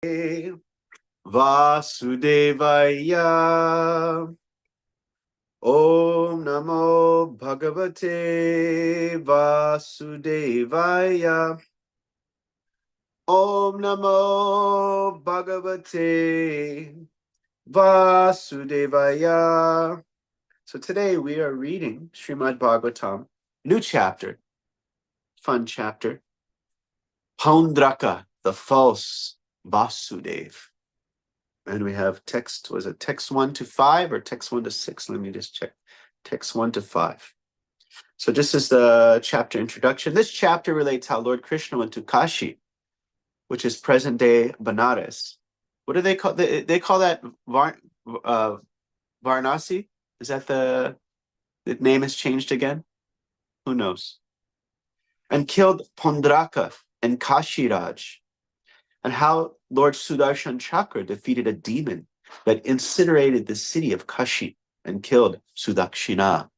Vasudevaya. Om Namo Bhagavate Vasudevaya. Om Namo Bhagavate Vasudevaya. So today we are reading Srimad Bhagavatam, new chapter, fun chapter. Paundraka, the false Vasudev. And we have text, was it text 1 to 5 or text 1 to 6? Let me just check. Text 1 to 5. So this is the chapter introduction. This chapter relates how Lord Krishna went to Kashi, which is present-day Banaras. What do they call? They call that Varanasi? Is that the name has changed again? Who knows? And killed Pondraka and Kashiraj. And how Lord Sudarshan Chakra defeated a demon that incinerated the city of Kashi and killed Sudakshina.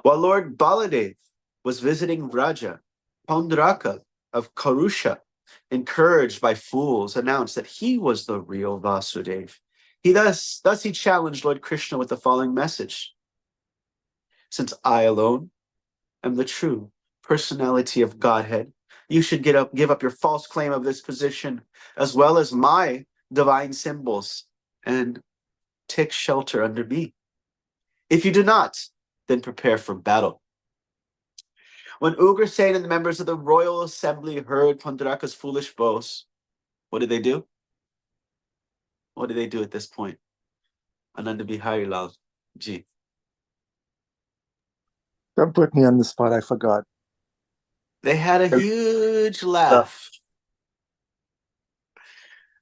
While Lord Baladev was visiting Raja, Pondraka of Karusha, encouraged by fools, announced that he was the real Vasudeva. Thus he challenged Lord Krishna with the following message. Since I alone am the true personality of Godhead, you should give up your false claim of this position, as well as my divine symbols, and take shelter under me. If you do not, then prepare for battle. When Ugrasen and the members of the royal assembly heard Pondraka's foolish boast, what did they do? What did they do at this point? Ananda Bihari Lal Ji. Don't put me on the spot, I forgot. They had a huge laugh.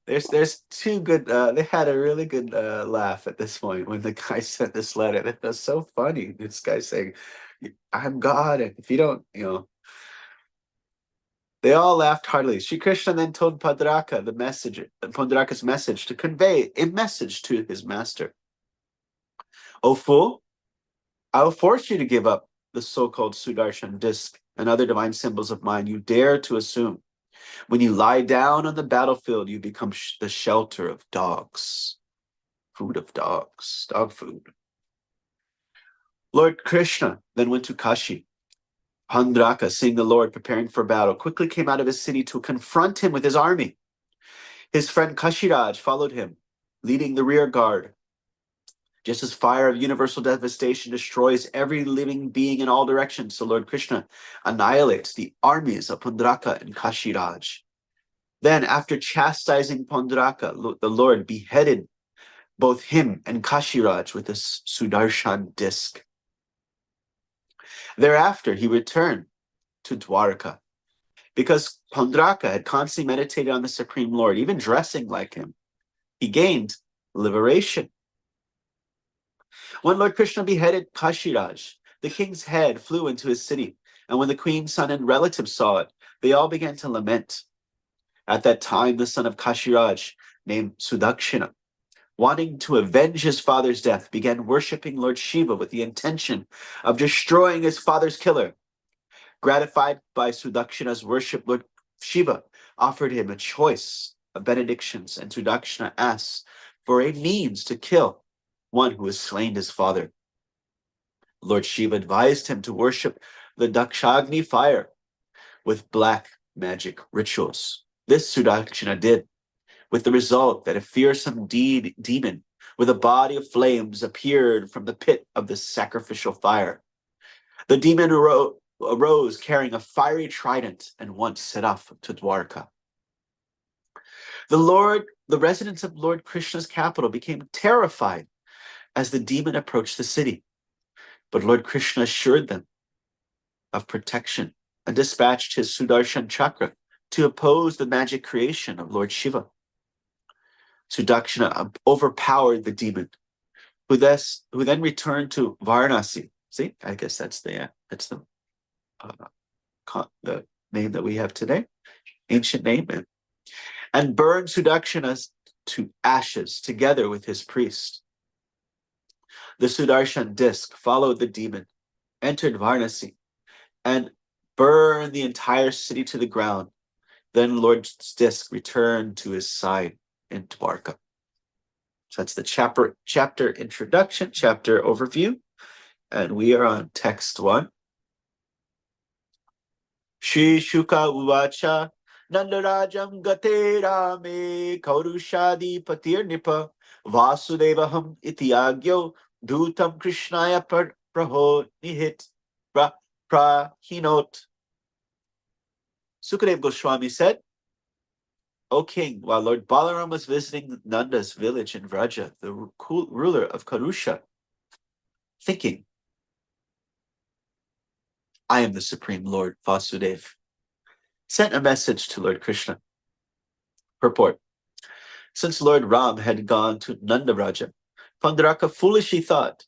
There's two good, they had a really good laugh at this point when the guy sent this letter. It was so funny. This guy saying, I'm God, and if you don't, they all laughed heartily. Sri Krishna then told Pondraka's message to convey a message to his master. O fool, I will force you to give up the so-called Sudarshan disc and other divine symbols of mine you dare to assume. When you lie down on the battlefield, you become the shelter of dogs. Food of dogs, dog food. Lord Krishna then went to Kashi. Pondraka, seeing the Lord preparing for battle, quickly came out of his city to confront him with his army. His friend Kashiraj followed him, leading the rear guard. Just as fire of universal devastation destroys every living being in all directions, so Lord Krishna annihilates the armies of Pondraka and Kashiraj. Then, after chastising Pondraka, the Lord beheaded both him and Kashiraj with a Sudarshan disc. Thereafter, he returned to Dwarka. Because Pondraka had constantly meditated on the Supreme Lord, even dressing like him, he gained liberation. When Lord Krishna beheaded Kashiraj, the king's head flew into his city, and when the queen's son and relatives saw it, they all began to lament. At that time, the son of Kashiraj, named Sudakshina, wanting to avenge his father's death, began worshipping Lord Shiva with the intention of destroying his father's killer. Gratified by Sudakshina's worship, Lord Shiva offered him a choice of benedictions, and Sudakshina asked for a means to kill one who has slain his father. Lord Shiva advised him to worship the Dakshagni fire with black magic rituals. This Sudakshina did, with the result that a fearsome demon with a body of flames appeared from the pit of the sacrificial fire. The demon arose carrying a fiery trident and once set off to Dwarka. The residents of Lord Krishna's capital became terrified as the demon approached the city. But Lord Krishna assured them of protection and dispatched his Sudarshan Chakra to oppose the magic creation of Lord Shiva. Sudakshina overpowered the demon, who then returned to Varanasi. See, I guess that's the name that we have today, ancient name, and burned Sudakshina to ashes together with his priest. The Sudarshan disc followed the demon, entered Varanasi, and burned the entire city to the ground, Then Lord's disc returned to his side in Dwarka. So that's the chapter introduction, chapter overview. And we are on text 1. Shri Shuka Uvacha Nandarajam Gate Rame Kaurushadi Patir Nipa Vasudevaham Ityagyo Dutam Krishnaya Praho Nihit Prahinot. Sukadev Goswami said, O king, while Lord Balaram was visiting Nanda's village in Vraja, the ruler of Karusha, thinking, I am the Supreme Lord Vasudeva, sent a message to Lord Krishna. Purport. Since Lord Ram had gone to Nandaraja, Pandaraka foolishly thought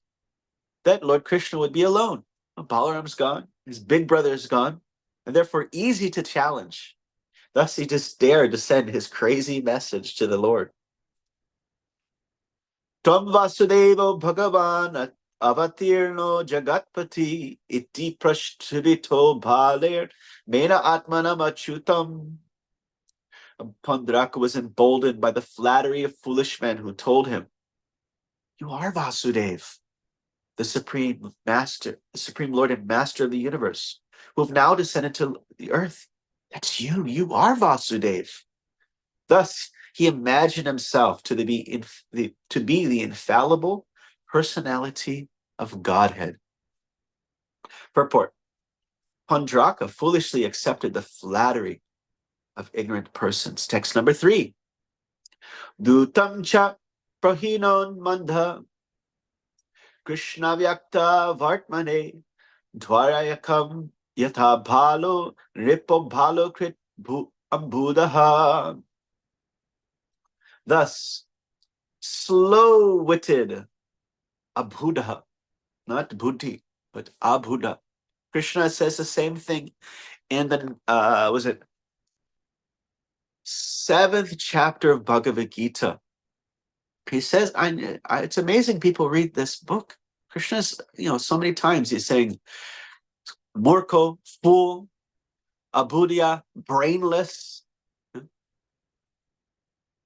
that Lord Krishna would be alone. Balaram's gone, his big brother is gone, and therefore easy to challenge. Thus he just dared to send his crazy message to the Lord. Tvam Vasudevo Bhagavan avatirno jagatpati iti prashthivito bhaler mena atmanam achutam. Pandaraka was emboldened by the flattery of foolish men who told him, you are Vasudeva, the Supreme Master, the Supreme Lord and Master of the universe, who have now descended to the earth. That's you. You are Vasudeva. Thus, he imagined himself to be the infallible personality of Godhead. Purport. Pandaraka foolishly accepted the flattery of ignorant persons. Text number 3. Dutam cha prahinon mandha Krishna vyakta vartmane dvarayakam yatha bhalo ripo bhalo krit ambudaha. Thus, slow-witted abhuda, not buddhi, but abhuda. Krishna says the same thing in the, 7th chapter of Bhagavad Gita. He says, it's amazing people read this book. Krishna's, so many times he's saying, Murko, fool, abudya, brainless.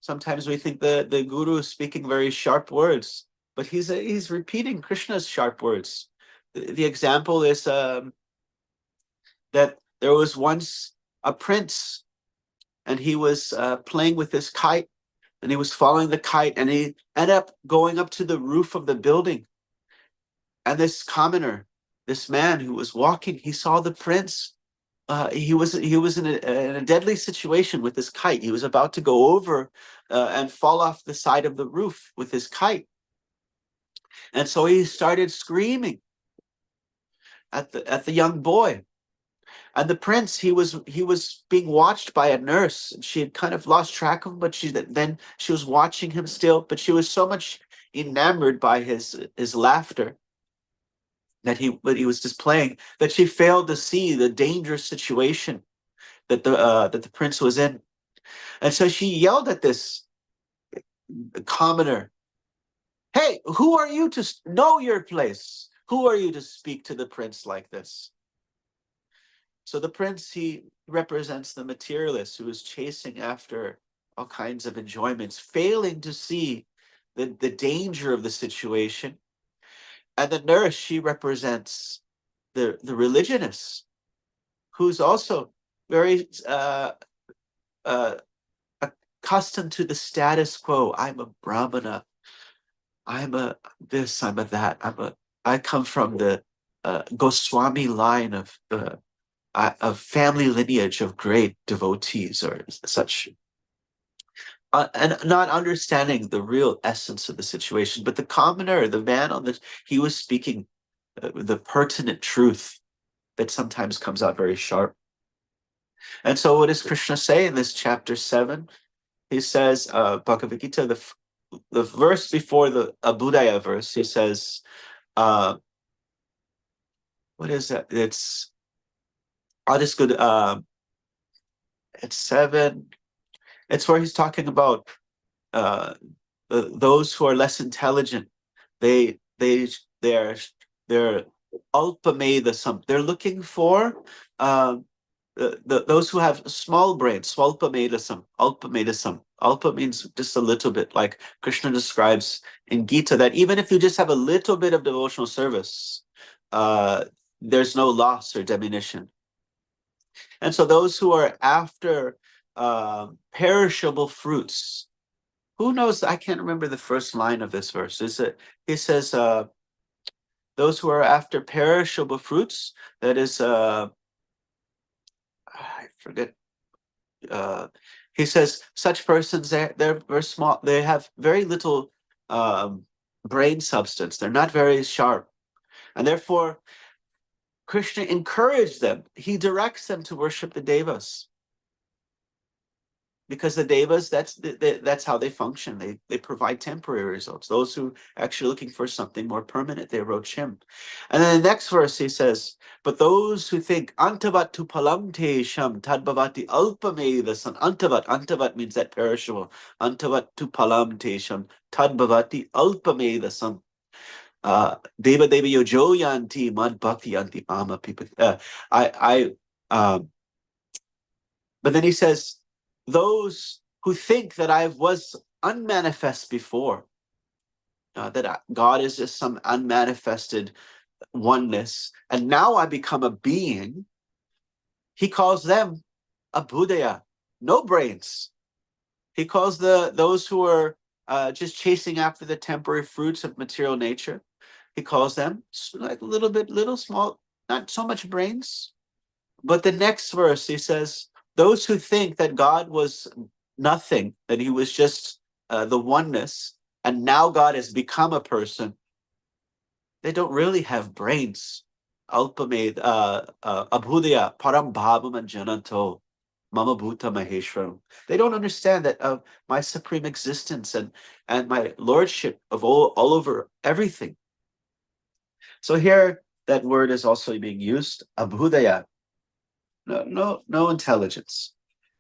Sometimes we think the guru is speaking very sharp words, but he's repeating Krishna's sharp words. The example is that there was once a prince, and he was playing with this kite, and he was following the kite, and he ended up going up to the roof of the building. And this commoner, this man who was walking, he saw the prince. He was in a deadly situation with this kite. He was about to go over and fall off the side of the roof with his kite. And so he started screaming at the young boy. And the prince, he was being watched by a nurse. And she had kind of lost track of him, but she was watching him still. But she was so much enamored by his laughter that he was displaying that she failed to see the dangerous situation that the prince was in. And so she yelled at this commoner, "Hey, who are you to know your place? Who are you to speak to the prince like this?" So the prince, he represents the materialist who is chasing after all kinds of enjoyments, failing to see the danger of the situation. And the nurse, she represents the religionist, who's also very accustomed to the status quo. I'm a Brahmana. I'm a this. I'm a that. I come from the Goswami line of family lineage of great devotees or such. And not understanding the real essence of the situation. But the commoner, the man he was speaking the pertinent truth that sometimes comes out very sharp. And so what does Krishna say in this chapter 7? He says, Bhagavad Gita, the verse before the Abhudaya verse, he says, what is that? I'll just go it's 7. It's where he's talking about those who are less intelligent. They're ulpameda. They're looking for those who have small brains, swalpamadasam, alpamadasam. Alpa means just a little bit, like Krishna describes in Gita, that even if you just have a little bit of devotional service, there's no loss or diminution. And so those who are after perishable fruits, who knows? I can't remember the first line of this verse. He says, those who are after perishable fruits, that is, I forget. He says such persons, they're very small. They have very little brain substance. They're not very sharp, and therefore Krishna encouraged them. He directs them to worship the devas, because the devas, that's how they function. They provide temporary results. Those who actually looking for something more permanent, they approach him. And then the next verse he says, but those who think antavat tu palam te sham tadbhavati alpamedasan. Antavat means that perishable. Antavat tu palam te sham tadbhavati alpamedasan. Deva deva yojo yanti mad bhakti yanti mama people. But then he says, those who think that I was unmanifest before, that God is just some unmanifested oneness, and now I become a being, he calls them abhudaya, no brains. He calls those who are just chasing after the temporary fruits of material nature, he calls them like little small, not so much brains. But the next verse, he says, those who think that God was nothing, that he was just the oneness, and now God has become a person, they don't really have brains. Alpamed, abhudaya, param bhavam and jananto, mama bhuta maheshwaram. They don't understand that of my supreme existence and my lordship of all over everything. So here, that word is also being used, abhudaya. No intelligence.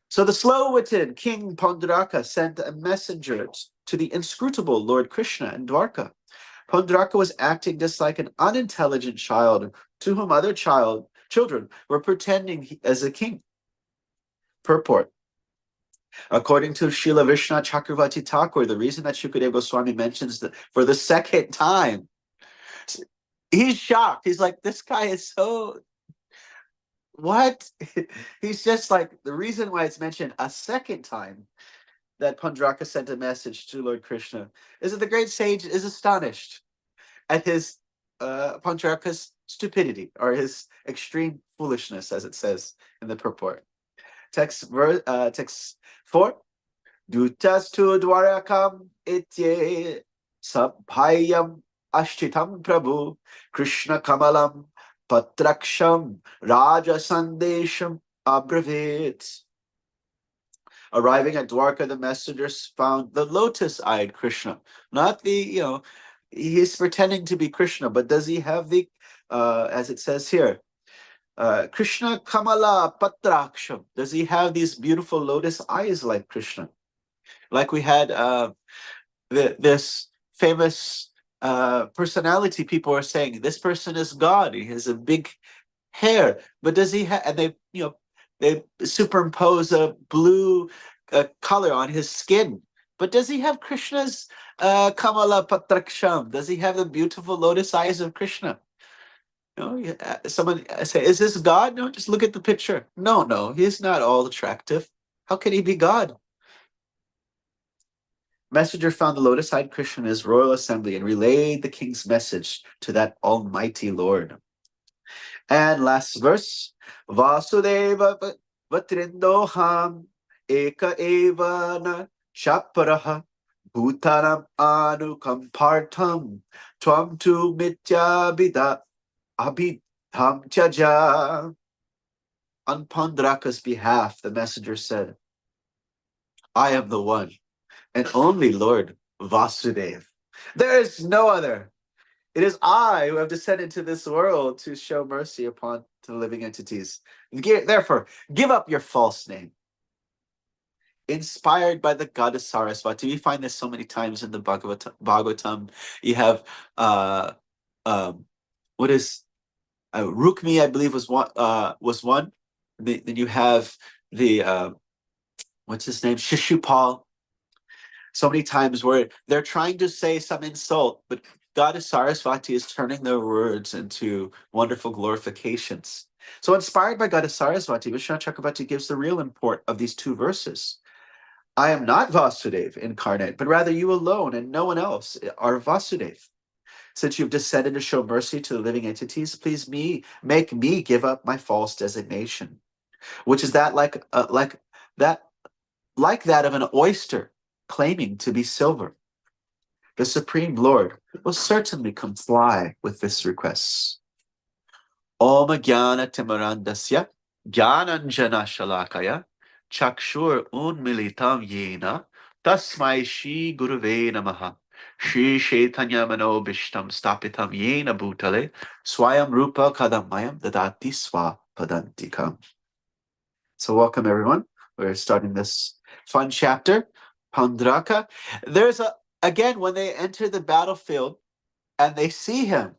So the slow-witted King Pandaraka sent a messenger to the inscrutable Lord Krishna in Dwarka. Pandaraka was acting just like an unintelligent child to whom other children were pretending as a king. Purport. According to Srila Vishnu Chakravarti Thakur, the reason that Shukadeva Goswami mentions that for the second time, he's shocked. He's like, this guy is so... What? He's just like, the reason why it's mentioned a second time that Pandaraka sent a message to Lord Krishna is that the great sage is astonished at his Pandaraka's stupidity, or his extreme foolishness, as it says in the purport. Text 4. Dutas tu dwarakam itye sabhayam ashtitam prabhu Krishna kamalam patraksham raja sandesham abravit. Arriving at Dwarka, the messengers found the lotus-eyed Krishna, not the, he's pretending to be Krishna, but does he have the, as it says here, Krishna Kamala Patraksham? Does he have these beautiful lotus eyes like Krishna? Like we had this famous personality, people are saying, this person is God, he has a big hair, but does he have, and they superimpose a blue color on his skin. But does he have Krishna's Kamala Patraksham? Does he have the beautiful lotus eyes of Krishna? Someone say, is this God? No, just look at the picture. No, he's not all attractive. How can he be God? Messenger found the lotus-eyed Krishna in his royal assembly and relayed the king's message to that almighty Lord. And last verse, Vasudeva Vatrindoham Eka Eva na Chaparaha Bhutanam Anukampartam Tvam tu Mityabhida Abhidham Chaja. On Pandaraka's behalf, the messenger said, I am the one and only Lord Vasudeva. There is no other. It is I who have descended to this world to show mercy upon the living entities. Therefore, give up your false name. Inspired by the goddess Saraswati, we find this so many times in the Bhagavatam. You have what is Rukmi, I believe was one. then you have the what's his name, Shishupal. So many times where they're trying to say some insult, but Goddess Sarasvati is turning their words into wonderful glorifications. So inspired by Goddess Sarasvati, Vishwanath Chakravarti gives the real import of these two verses. I am not Vasudeva incarnate, but rather you alone and no one else are Vasudeva. Since you've descended to show mercy to the living entities, please make me give up my false designation, which is that that like that of an oyster claiming to be silver. The Supreme Lord will certainly comply with this request. Om Jnana Timarandasya Jnananjana Shalakaya Chakshur Unmilitam Yena Tasmai Shri Guruve Namaha Shri Chaitanya Mano Bhishtam Stapitam Yena Bhutale Swayam Rupa Kadamayam Dadati Swa Padantikam. So welcome everyone. We're starting this fun chapter, Pandraka. There's again, when they enter the battlefield and they see him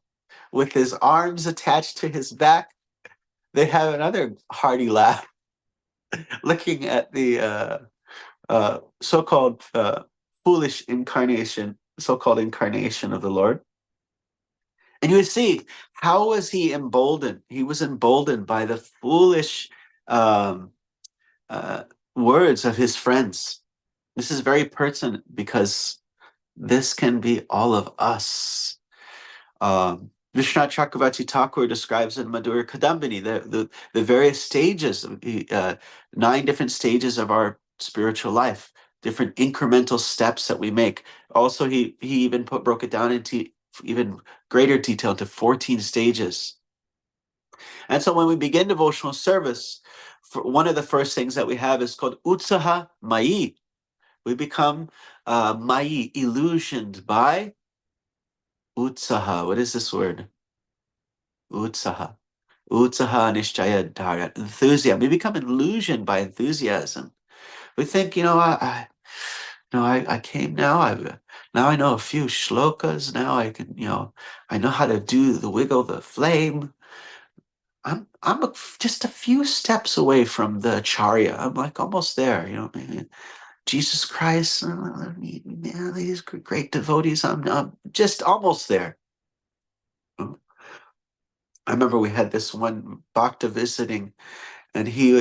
with his arms attached to his back, they have another hearty laugh, looking at the so-called foolish incarnation, so-called incarnation of the Lord. And you would see, how was he emboldened? He was emboldened by the foolish words of his friends. This is very pertinent because this can be all of us. Vishwanath Chakravarti Thakur describes in Madhurya Kadambini the various stages, 9 different stages of our spiritual life, different incremental steps that we make. Also, he even broke it down into even greater detail into 14 stages. And so when we begin devotional service, one of the first things that we have is called Utsaha Mayi. We become Mayi, illusioned by Utsaha. What is this word? Utsaha. Utsaha Nishchaya Dharya. Enthusiasm. We become illusioned by enthusiasm. We think, I came now. Now I know a few shlokas. Now I can, I know how to do the wiggle the flame. I'm just a few steps away from the Acharya. I'm like almost there, Jesus Christ, these great devotees. I'm just almost there. I remember we had this one bhakta visiting, and he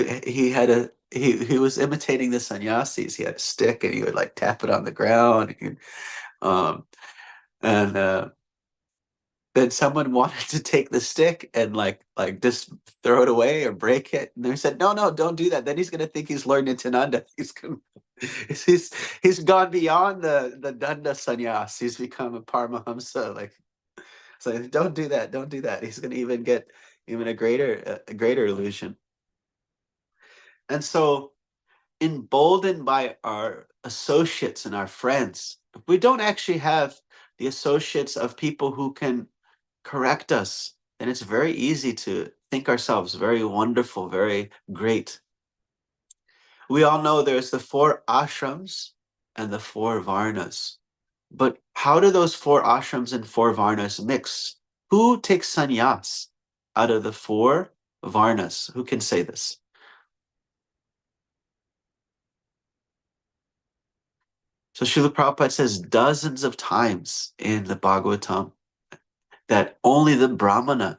was imitating the sannyasis. He had a stick, and he would like tap it on the ground. And then someone wanted to take the stick and like just throw it away or break it, and they said, no, don't do that. Then he's gonna think he's Lord Nityananda. He's gone beyond the danda sannyas. He's become a paramahamsa. So don't do that. He's gonna even get even a greater illusion. And so, emboldened by our associates and our friends, if we don't actually have the associates of people who can correct us, then it's very easy to think ourselves very wonderful, very great. We all know there's the 4 ashrams and the 4 varnas. But how do those 4 ashrams and 4 varnas mix? Who takes sannyas out of the 4 varnas? Who can say this? So Srila Prabhupada says dozens of times in the Bhagavatam that only the Brahmana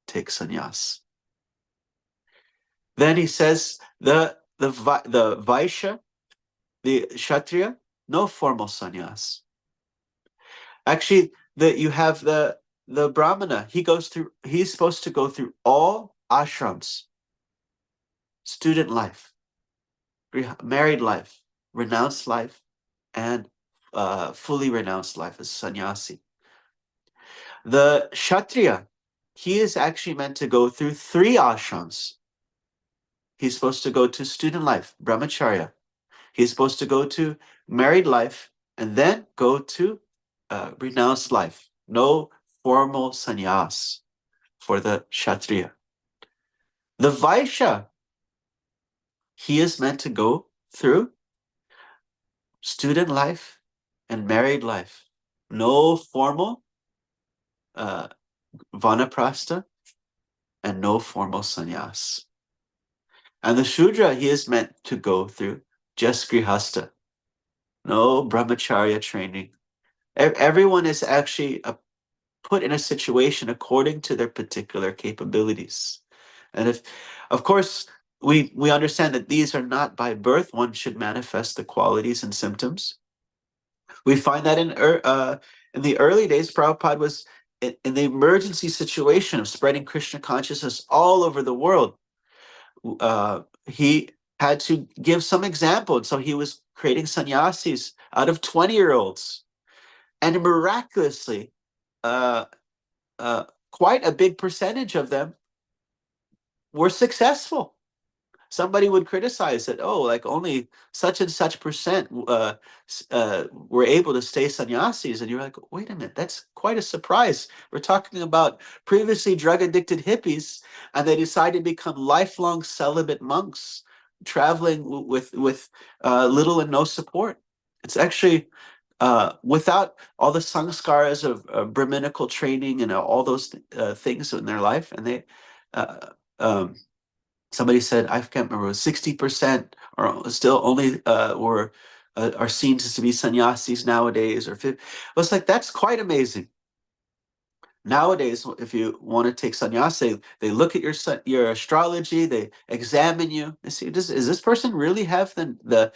takes sannyas. Then he says the Vaishya, the Kshatriya, no formal sannyas. Actually, you have the Brahmana. He's supposed to go through all ashrams, student life, married life, renounced life, and fully renounced life as sannyasi. The Kshatriya, he is actually meant to go through 3 ashrams. He's supposed to go to student life, brahmacharya. He's supposed to go to married life and then go to renounced life. No formal sannyas for the Kshatriya. The Vaishya, he is meant to go through student life and married life. No formal vanaprastha and no formal sannyas. And the Shudra, he is meant to go through just Grihasta, no brahmacharya training. Everyone is actually put in a situation according to their particular capabilities. And if, of course, we understand that these are not by birth, one should manifest the qualities and symptoms. We find that in the early days, Prabhupada was in the emergency situation of spreading Krishna consciousness all over the world. He had to give some example. And so he was creating sannyasis out of 20-year-olds. And miraculously, uh, quite a big percentage of them were successful. Somebody would criticize that, oh, like only such and such percent were able to stay sannyasis. And you're like, wait a minute, that's quite a surprise. We're talking about previously drug-addicted hippies, and they decided to become lifelong celibate monks, traveling with little and no support. It's actually without all the sanskaras of Brahminical training and all those things in their life, and they uh, um, somebody said, I can't remember, 60% or still only are seen to be sannyasis nowadays, or 50. Well, it's like, that's quite amazing. Nowadays, if you want to take sannyas, they look at your astrology, they examine you, they see, does this person really have the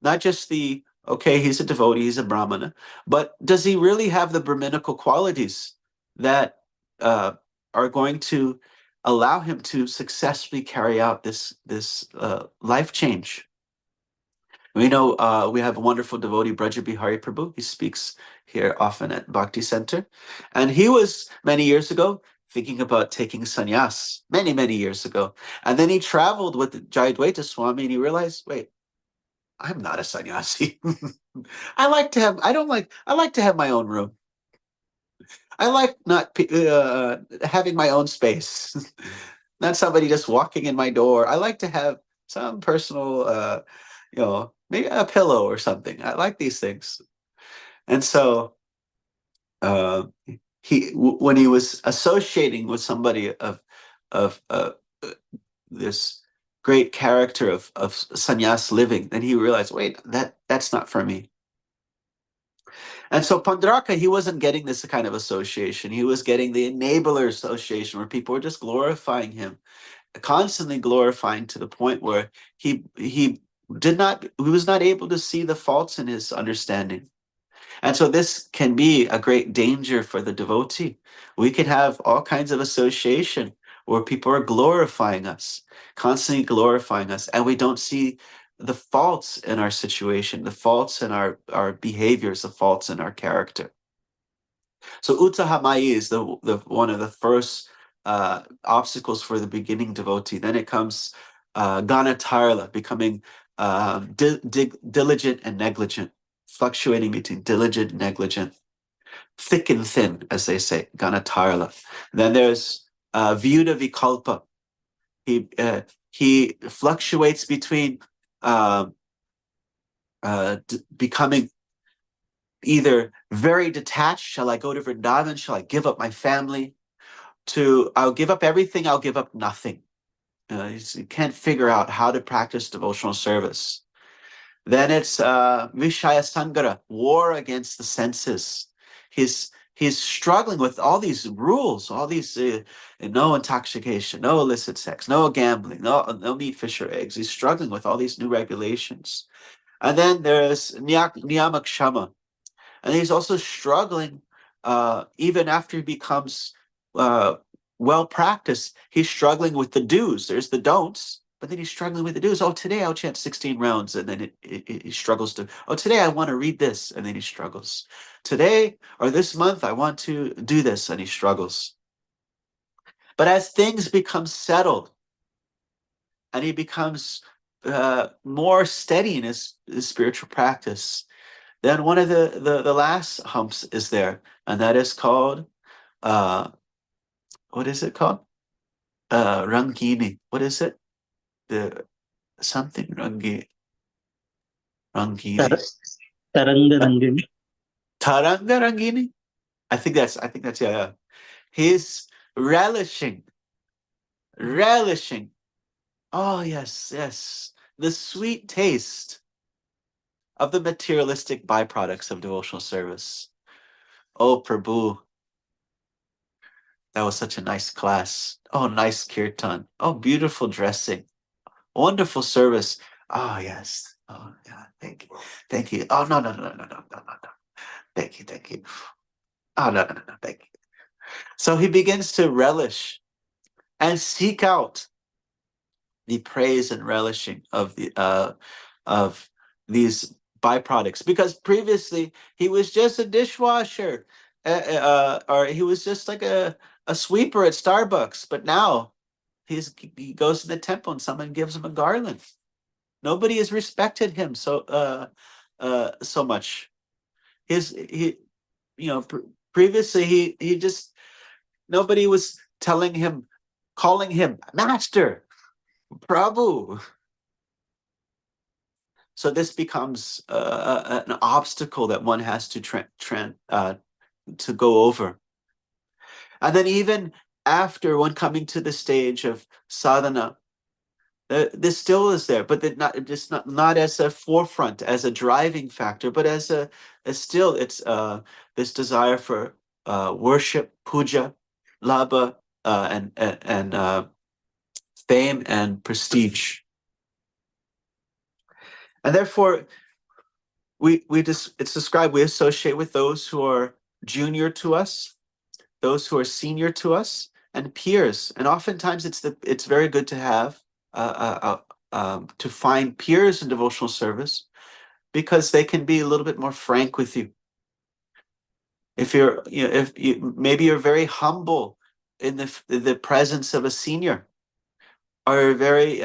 not just the, okay, he's a devotee, he's a brahmana, but does he really have the brahminical qualities that are going to allow him to successfully carry out this life change? We know we have a wonderful devotee, Braja Bihari Prabhu. He speaks here often at Bhakti Center. And he was, many years ago, thinking about taking sannyas, many, many years ago. And then he traveled with Jayadvaita Swami and he realized, wait, I'm not a sannyasi. I like to have my own room. I like not having my own space, not somebody just walking in my door. I like to have some personal, maybe a pillow or something. I like these things. And so when he was associating with somebody of this great character of sannyas living, then he realized, wait, that's not for me. And so Pandraka, he wasn't getting this kind of association. He was getting the enabler association where people were just glorifying him, constantly glorifying, to the point where he was not able to see the faults in his understanding. And so this can be a great danger for the devotee. We can have all kinds of association where people are glorifying us, constantly glorifying us, and we don't see the faults in our situation, the faults in our behaviors, the faults in our character. So Uttahamai is the one of the first obstacles for the beginning devotee. Then it comes Ganatarla, becoming diligent and negligent, fluctuating between diligent and negligent, thick and thin, as they say, Ganatarla. Then there's Vyuda Vikalpa. He fluctuates between becoming either very detached, shall I go to Vrindavan, shall I give up my family, to I'll give up everything, I'll give up nothing. You can't figure out how to practice devotional service. Then it's Vishaya Sangara, war against the senses. He's struggling with all these rules, all these no intoxication, no illicit sex, no gambling, no meat, fish, or eggs. He's struggling with all these new regulations. And then there's Niyamak Shama. And he's also struggling, even after he becomes well practiced, he's struggling with the do's. There's the don'ts, but then he's struggling with the do's. Oh, today I'll chant 16 rounds, and then he struggles to, oh, today I want to read this, and then he struggles. Today or this month I want to do this, and he struggles. But as things become settled, and he becomes more steady in his spiritual practice, then one of the last humps is there, and that is called, what is it called? Rangini. What is it? The something Rangini. Taranga Rangini. Taranga Rangini? I think that's yeah. He's relishing Oh, yes, yes. The sweet taste of the materialistic byproducts of devotional service. Oh, Prabhu, that was such a nice class. Oh, nice kirtan. Oh, beautiful dressing. Wonderful service. Oh, yes. Oh, yeah. Thank you. Thank you. Oh, no, no, no, no, no, no, no, no. Thank you. Thank you. Oh, no, no, no, no. Thank you. So he begins to relish and seek out the praise and relishing of these byproducts, because previously he was just a dishwasher, or he was just like a sweeper at Starbucks, but now he goes to the temple and someone gives him a garland. Nobody has respected him so much. He previously he just, nobody was calling him master, Prabhu. So this becomes an obstacle that one has to to go over. And then even after one coming to the stage of sadhana, this still is there, but not as a forefront, as a driving factor, but as still it's this desire for worship, puja, labha, and fame and prestige. And therefore, it's described, we associate with those who are junior to us, those who are senior to us, and peers. And oftentimes it's very good to have to find peers in devotional service, because they can be a little bit more frank with you. If maybe you're very humble in the presence of a senior, or very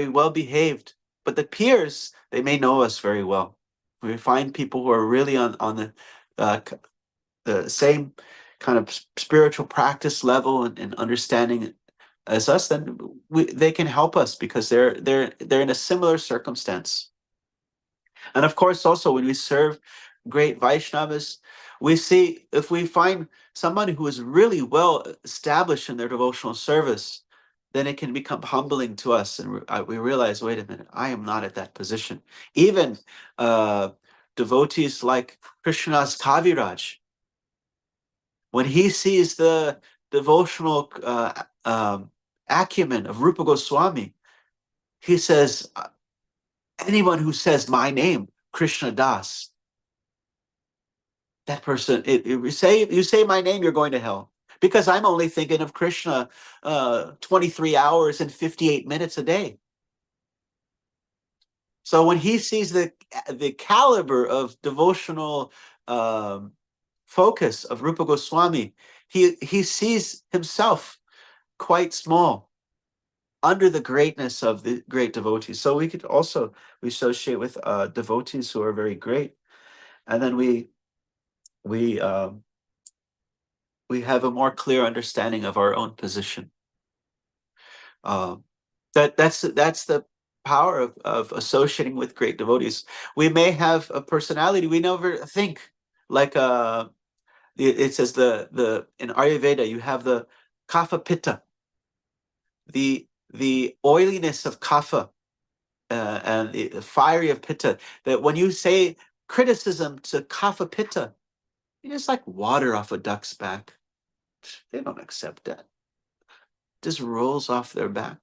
well behaved, but the peers, they may know us very well. We find people who are really on the same kind of spiritual practice level and understanding as us, then they can help us, because they're in a similar circumstance. And of course, also when we serve great Vaishnavas, we see, if we find someone who is really well established in their devotional service, then it can become humbling to us, and we realize, wait a minute, I am not at that position. Even devotees like Krishnadas Kaviraj, when he sees the devotional acumen of Rupa Goswami, he says, anyone who says my name, Krishna Das, that person, you say my name, you're going to hell. Because I'm only thinking of Krishna 23 hours and 58 minutes a day. So when he sees the caliber of devotional focus of Rupa Goswami, he sees himself quite small under the greatness of the great devotees. So we associate with devotees who are very great, and then we have a more clear understanding of our own position. That's the power of associating with great devotees. We may have a personality we never think, like it says in Ayurveda you have the kapha pitta, the oiliness of kapha, and the fiery of pitta, that when you say criticism to kapha pitta, it's like water off a duck's back. They don't accept that. It just rolls off their back.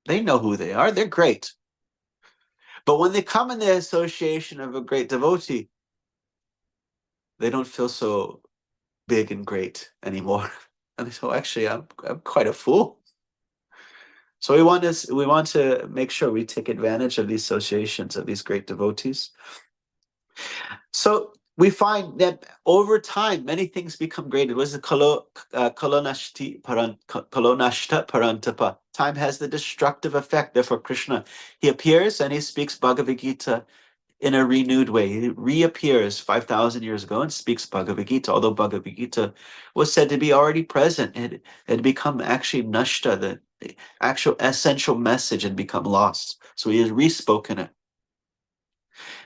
They know who they are. They're great. But when they come in the association of a great devotee, they don't feel so big and great anymore. And they say, oh, actually, I'm quite a fool. So we want to make sure we take advantage of these associations of these great devotees. So we find that over time, many things become great. It was the kalonashta parantapa. Time has the destructive effect. Therefore, Krishna, he appears and he speaks Bhagavad Gita in a renewed way. He reappears 5,000 years ago and speaks Bhagavad Gita, although Bhagavad Gita was said to be already present. It had become actually nashta, the actual essential message had become lost. So he has respoken it.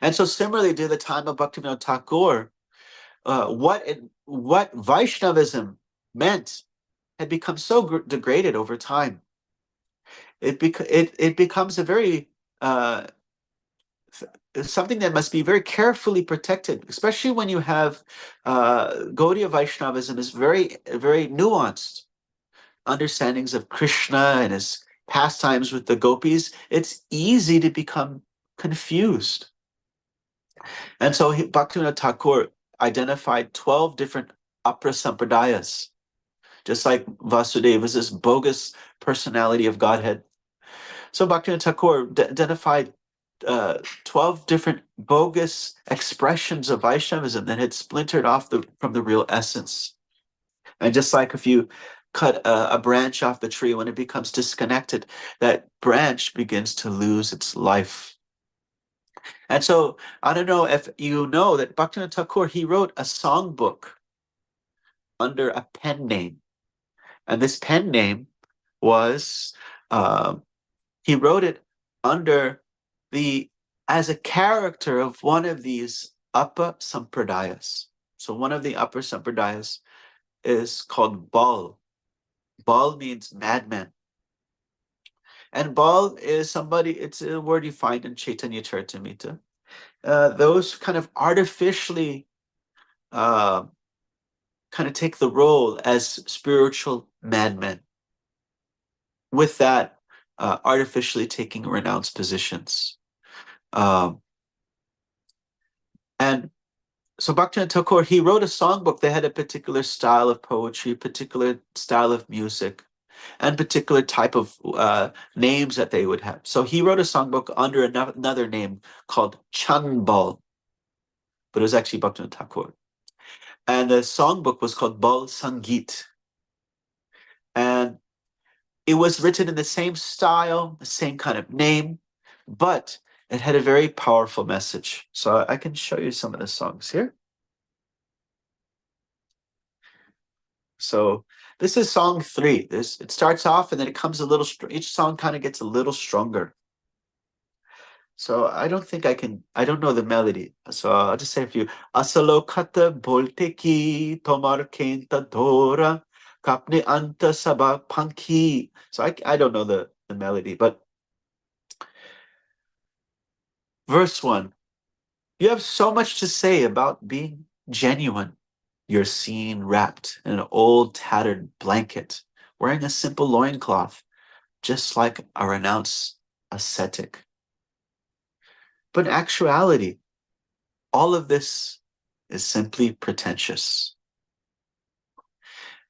And so similarly to the time of Bhaktivinoda Thakur, what Vaishnavism meant had become so degraded over time. it becomes a very something that must be very carefully protected, especially when you have Gaudiya Vaishnavism is very nuanced understandings of Krishna and his pastimes with the gopis. It's easy to become confused. And so Bhaktivinoda Thakur identified 12 different opera sampradayas, just like Vasudeva is this bogus personality of Godhead. So Bhaktivinoda Thakur identified 12 different bogus expressions of Vaishnavism that had splintered off from the real essence. And just like if you cut a branch off the tree, when it becomes disconnected, that branch begins to lose its life. And so I don't know if you know that Bhaktivinoda Thakur, he wrote a songbook under a pen name. And this pen name was, he wrote it under as a character of one of these Upper Sampradayas. So one of the Upper Sampradayas is called Bal. Bal means madman. And Bal is somebody, it's a word you find in Chaitanya Charitamrita. Those kind of artificially kind of take the role as spiritual madmen. With that, artificially taking renounced positions. And so Bhaktivinoda Thakur, he wrote a songbook that had a particular style of poetry, particular style of music, and particular type of names that they would have. So he wrote a songbook under another name called Chanbal, but it was actually Bhaktivinoda Thakur. And the songbook was called Bal Sangeet. And it was written in the same style, the same kind of name, but it had a very powerful message. So I can show you some of the songs here. So this is song 3. It starts off and then it comes a little, each song kind of gets a little stronger. So I don't know the melody. So I'll just say a few. Asalokata bolte ki tomar kenta dora kapne anta sabha panki. So I don't know the melody, but verse 1. You have so much to say about being genuine. You're seen wrapped in an old tattered blanket, wearing a simple loincloth, just like a renounced ascetic. But in actuality, all of this is simply pretentious.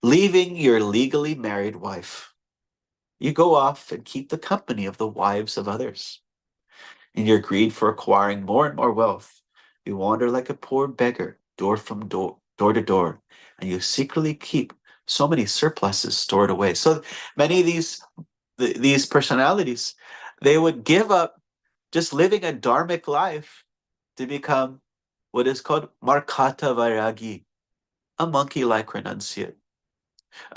Leaving your legally married wife, you go off and keep the company of the wives of others. In your greed for acquiring more and more wealth, you wander like a poor beggar, door to door, and you secretly keep so many surpluses stored away. So many of these personalities, they would give up just living a dharmic life to become what is called Markata Vairagi, a monkey-like renunciate.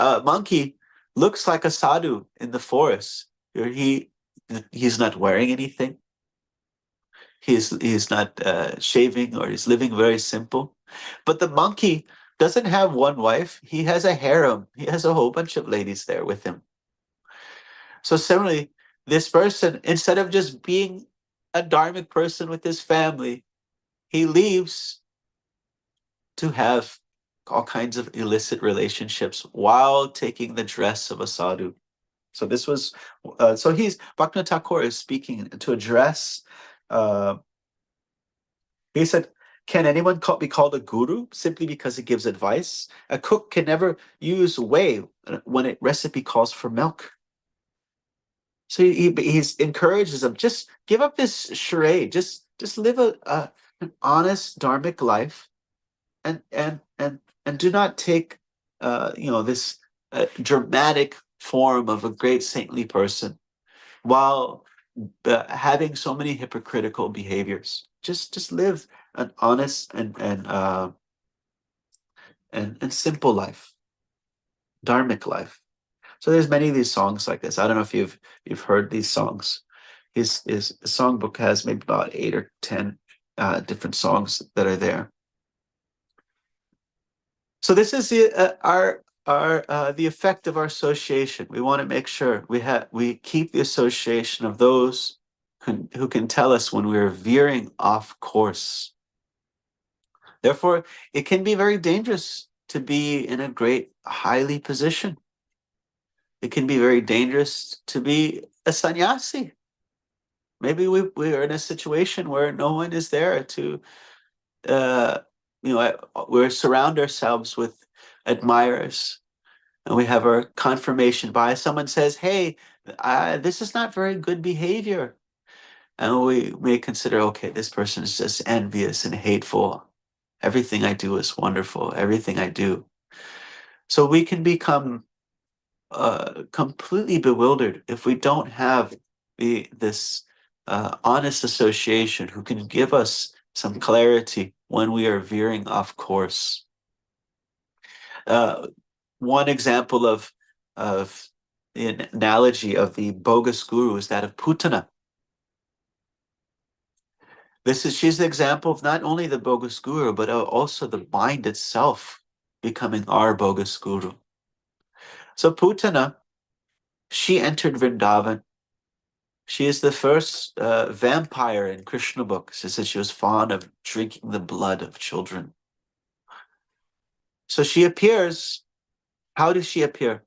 A monkey looks like a sadhu in the forest. He's not wearing anything. He's not shaving, or he's living very simple. But the monkey doesn't have one wife. He has a harem. He has a whole bunch of ladies there with him. So similarly, this person, instead of just being a dharmic person with his family, he leaves to have all kinds of illicit relationships while taking the dress of a sadhu. So this was, Bhaktivinoda Thakur is speaking to address, he said, can anyone be called a guru simply because he gives advice? A cook can never use whey when a recipe calls for milk. So he encourages them, just give up this charade, just live an honest dharmic life, and do not take this dramatic form of a great saintly person while having so many hypocritical behaviors. Just live an honest and simple life, dharmic life. So there's many of these songs like this. I don't know if you've heard these songs. His songbook has maybe about 8 or 10 different songs that are there. So this is our the effect of our association. We want to make sure we keep the association of those who can tell us when we're veering off course. Therefore, it can be very dangerous to be in a great highly position. It can be very dangerous to be a sannyasi. Maybe we are in a situation where no one is there to, we surround ourselves with admirers, and we have our confirmation bias. Someone says, "Hey, this is not very good behavior," and we may consider, okay, this person is just envious and hateful. Everything I do is wonderful. Everything I do. So we can become completely bewildered if we don't have this honest association who can give us some clarity when we are veering off course. One example of the analogy of the bogus guru is that of Putana. She's the example of not only the bogus guru, but also the mind itself becoming our bogus guru. So Putana, she entered Vrindavan. She is the first vampire in Krishna books. It says she was fond of drinking the blood of children. So she appears. How does she appear?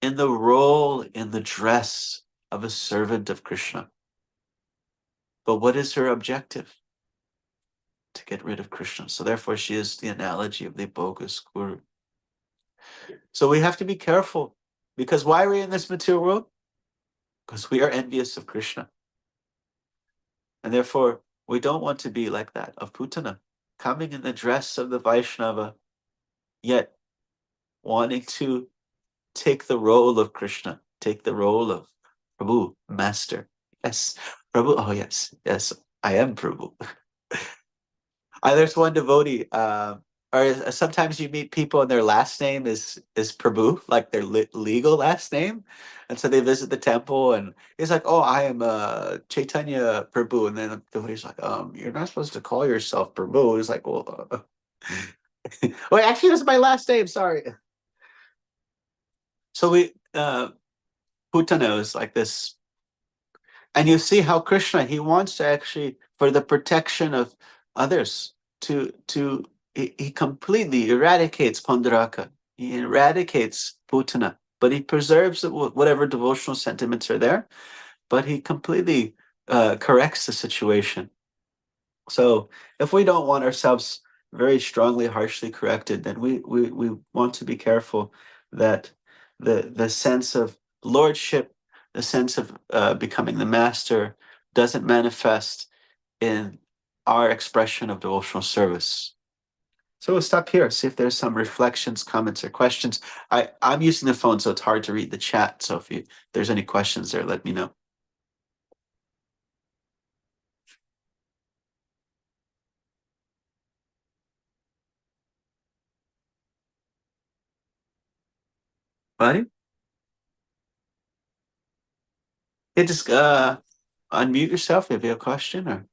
In the role, in the dress of a servant of Krishna. But what is her objective? To get rid of Krishna. So therefore she is the analogy of the bogus guru. So we have to be careful, because why are we in this material world? Because we are envious of Krishna. And therefore we don't want to be like that of Putana, coming in the dress of the Vaishnava, yet wanting to take the role of Krishna, take the role of Prabhu, Master. Yes, Prabhu. Oh, yes, I am Prabhu. There's one devotee, or sometimes you meet people and their last name is Prabhu, like their legal last name. And so they visit the temple and he's like, "Oh, I am Chaitanya Prabhu." And then the devotee's like, "You're not supposed to call yourself Prabhu." He's like, "Well, wait, actually, that's my last name. Sorry." So Putana is like this. And you see how Krishna, he wants to actually, for the protection of others, he completely eradicates Pandaraka. He eradicates Putana, but he preserves whatever devotional sentiments are there, but he completely corrects the situation. So if we don't want ourselves very strongly, harshly corrected, then we want to be careful that the sense of lordship, the sense of becoming the master, doesn't manifest in our expression of devotional service. So we'll stop here, see if there's some reflections, comments, or questions. I'm using the phone, so it's hard to read the chat. So if there's any questions there, let me know. Buddy? Yeah, just unmute yourself if you have a question. Or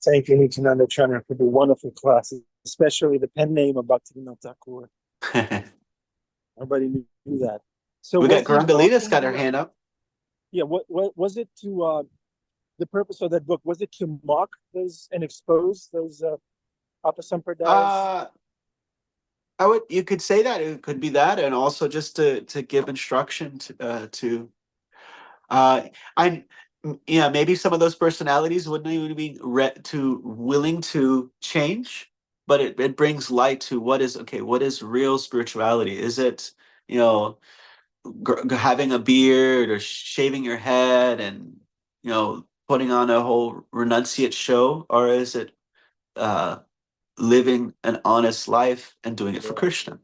Thank you, Nityananda, Chandra, for the wonderful classes, especially the pen name of Bhaktivinoda Thakur. Nobody knew that. So we got was he Grangalita's mocking got her you? hand up. Yeah, what was it to the purpose of that book? Was it to mock those and expose those apasampradas? You could say that it could be that, and also just to give instruction to I yeah, maybe some of those personalities wouldn't even be too willing to change, but it brings light to what is real spirituality. Is it, having a beard or shaving your head and putting on a whole renunciate show, or is it living an honest life and doing it for Krishna?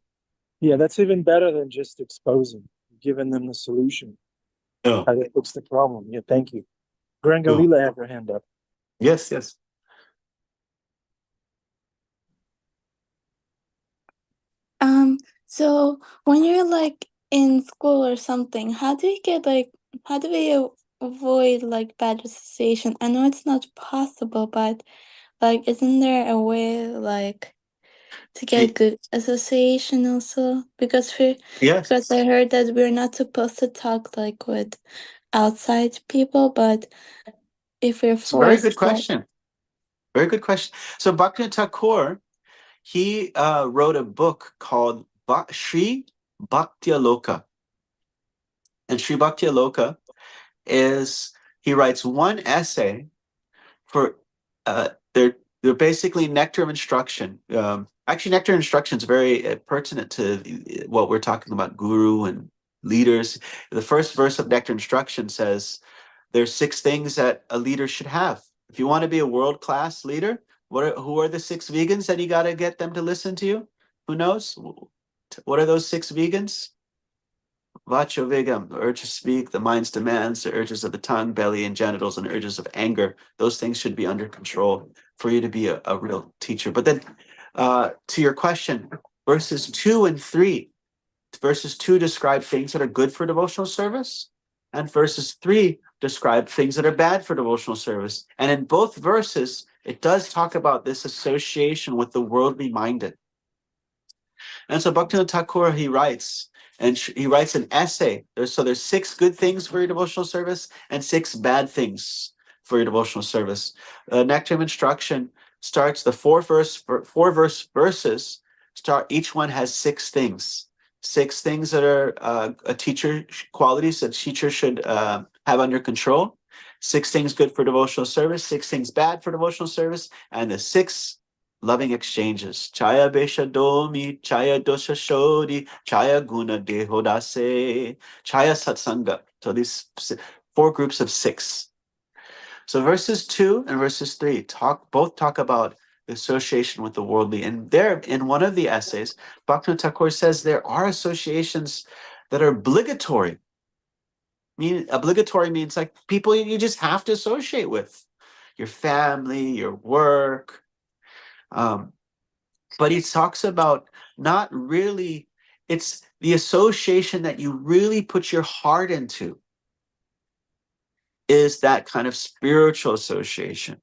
Yeah, that's even better than just exposing, giving them the solution. Oh, How to fix the problem. Yeah, thank you. oh. Grangalila had her hand up. Yes. So when you're like in school or something, how do we avoid like bad association? I know it's not possible, but like isn't there a way like to get good association also? Because Yes. I heard that we're not supposed to talk like with outside people, but if we're It's a very good forced, like, question. Very good question. So Bhaktivinoda Thakur, he wrote a book called Sri Bhaktiyaloka. And Sri Bhaktiyaloka is, he writes one essay for, they're basically nectar of instruction. Actually, nectar of instruction is very pertinent to what we're talking about, guru and leaders. The first verse of nectar instruction says, there's 6 things that a leader should have. If you want to be a world-class leader, who are the 6 vegans that you got to get them to listen to you? Who knows? What are those 6 vegans? Vacho Vigam, the urge to speak, the mind's demands, the urges of the tongue, belly, and genitals, and urges of anger. Those things should be under control for you to be a real teacher. But then to your question, verses 2 and 3, verses 2 describe things that are good for devotional service, and verses 3 describe things that are bad for devotional service. And in both verses, it does talk about this association with the worldly minded. And so Bhaktivinoda Thakur, he writes an essay. There's 6 good things for your devotional service and 6 bad things for your devotional service. Nectar of Instruction starts the 4 verses. Each one has 6 things. 6 things that are a teacher qualities that teacher should have under control. 6 things good for devotional service. 6 things bad for devotional service, and the 6 loving exchanges. Chaya Besha Domi, Chaya Dosha Shodi, Chaya Guna Dehodase, Chaya Satsanga. So these 4 groups of 6. So verses 2 and verses 3 both talk about the association with the worldly. And there, in one of the essays, Bhaktivinoda Thakur says there are associations that are obligatory. Obligatory means like people you just have to associate with. Your family, your work. But he talks about not really, it's the association that you really put your heart into is that kind of spiritual association.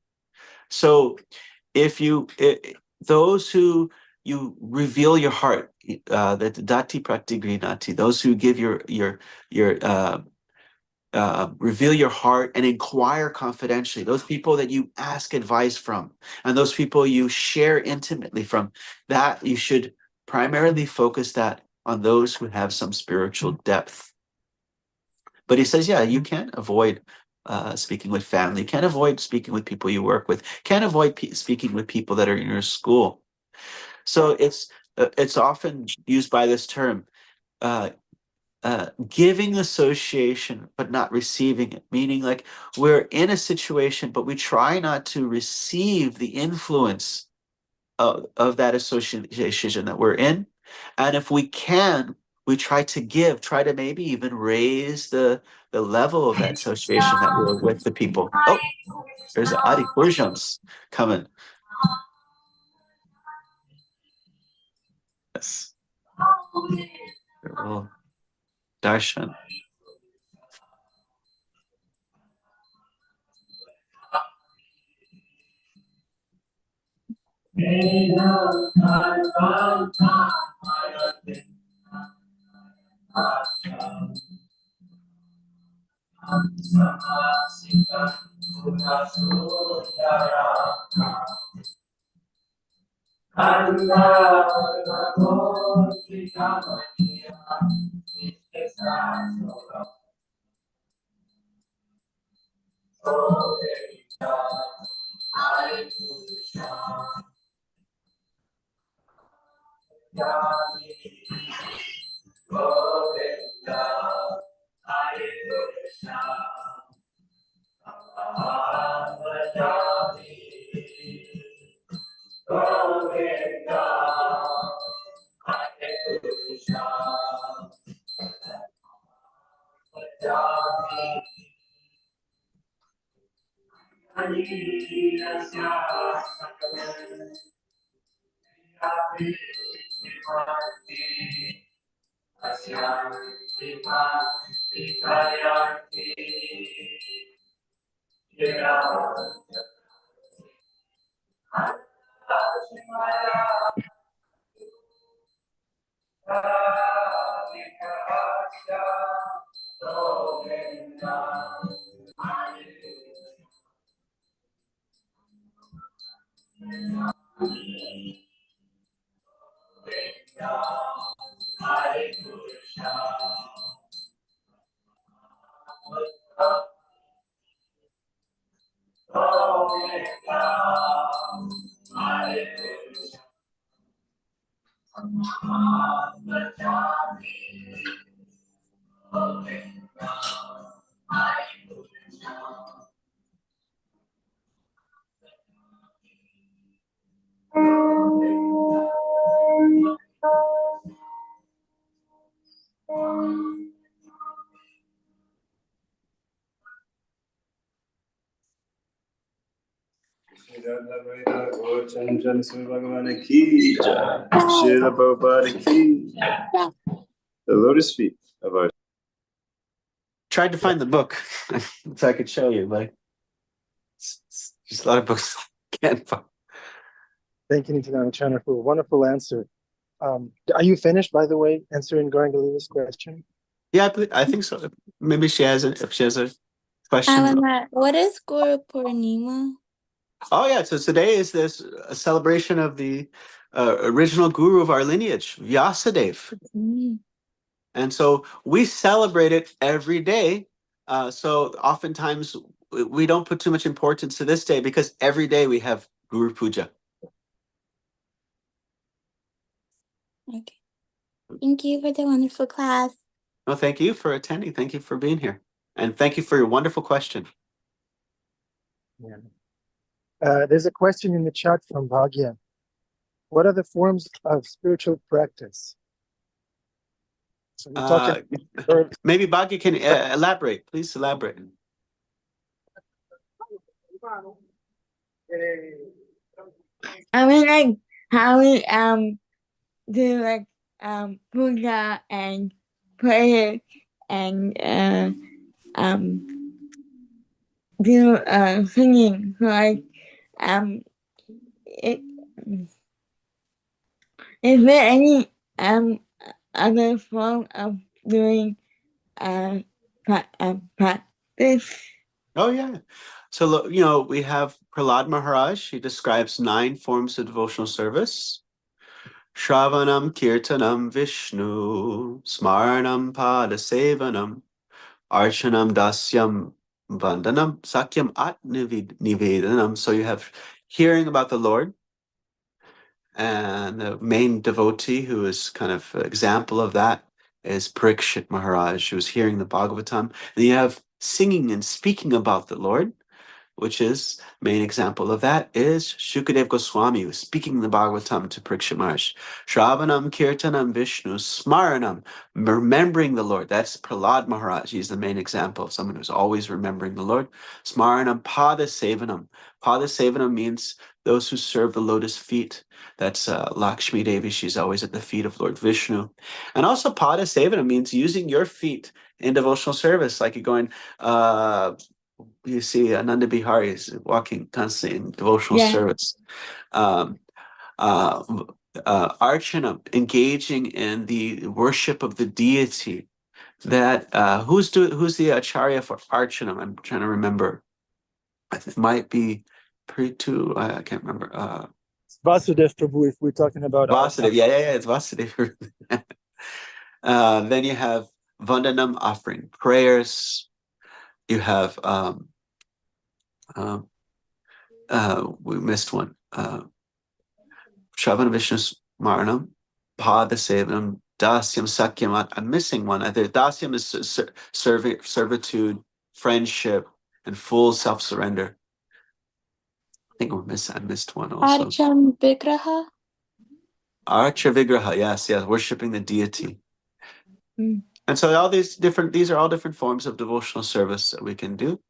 So if those who you reveal your heart, that dati pratigrinati, those who give your reveal your heart and inquire confidentially, those people that you ask advice from, and those people you share intimately from, that you should primarily focus that on those who have some spiritual depth. But he says, yeah, you can't avoid speaking with family, can't avoid speaking with people you work with, can't avoid speaking with people that are in your school. So it's often used by this term, giving association but not receiving it, meaning like we're in a situation but we try not to receive the influence of that association that we're in, and if we can, we try to maybe even raise the level of that association that we're with the people. Oh, there's Adi Purjams coming. Yes. Oh, darshan. Chandra Bhagavan ki jai. Srila Prabhupada ki jai. The lotus feet of our Tried to find the book so I could show you, but it's just a lot of books can't find. Thank you, Nityananda Chandra, for a wonderful answer. Are you finished, by the way, answering Garangalila's question? Yeah, I think so. Maybe she has if she has a question. What is Guru Purnima? Oh yeah, so today is this a celebration of the original guru of our lineage, Vyasadeva. Mm. And so we celebrate it every day. So oftentimes we don't put too much importance to this day because every day we have Guru Puja. Okay. Thank you for the wonderful class. No, thank you for attending. Thank you for being here. And thank you for your wonderful question. Yeah. There's a question in the chat from Bhagya. What are the forms of spiritual practice? So we're talking Maybe Bhagya can elaborate. Please elaborate. Like how we do like puja and prayer and do singing. So like it, is there any other form of doing practice? Oh yeah. So we have Prahlad Maharaj. He describes 9 forms of devotional service. Shravanam, Kirtanam, Vishnu, Smaranam, Padasevanam, Archanam, Dasyam, Vandanam, Sakyam, Nivedanam. So you have hearing about the Lord, and the main devotee who is kind of an example of that is Parikshit Maharaj, who is hearing the Bhagavatam. And you have singing and speaking about the Lord, which is main example of that is Shukadev Goswami, who is speaking the Bhagavatam to Parikshit Maharaj. Shravanam, Kirtanam, Vishnu, Smaranam, remembering the Lord. That's Prahlad Maharaj. He's the main example of someone who's always remembering the Lord. Smaranam, Padasevanam. Padasevanam means those who serve the lotus feet. That's Lakshmi Devi. She's always at the feet of Lord Vishnu. And also Padasevanam means using your feet in devotional service, like you're going, you see Ananda Bihari is walking constantly in devotional service. Archana, engaging in the worship of the deity. That who's the acharya for Archana? I'm trying to remember. It might be Pritu. I can't remember. Vasudev Prabhu, if we're talking about Vasudev. Yeah, it's Vasudev. Then you have Vandanam, offering prayers. You have we missed one. Shravana Vishnu Smaranam, Padasevanam, Dasyam, Sakyam. I'm missing one. I think Dasyam is servitude, friendship, and full self-surrender. I think I missed one also. Archam Vigraha. Archa Vigraha, yes, worshiping the deity. Mm. And so these are all different forms of devotional service that we can do.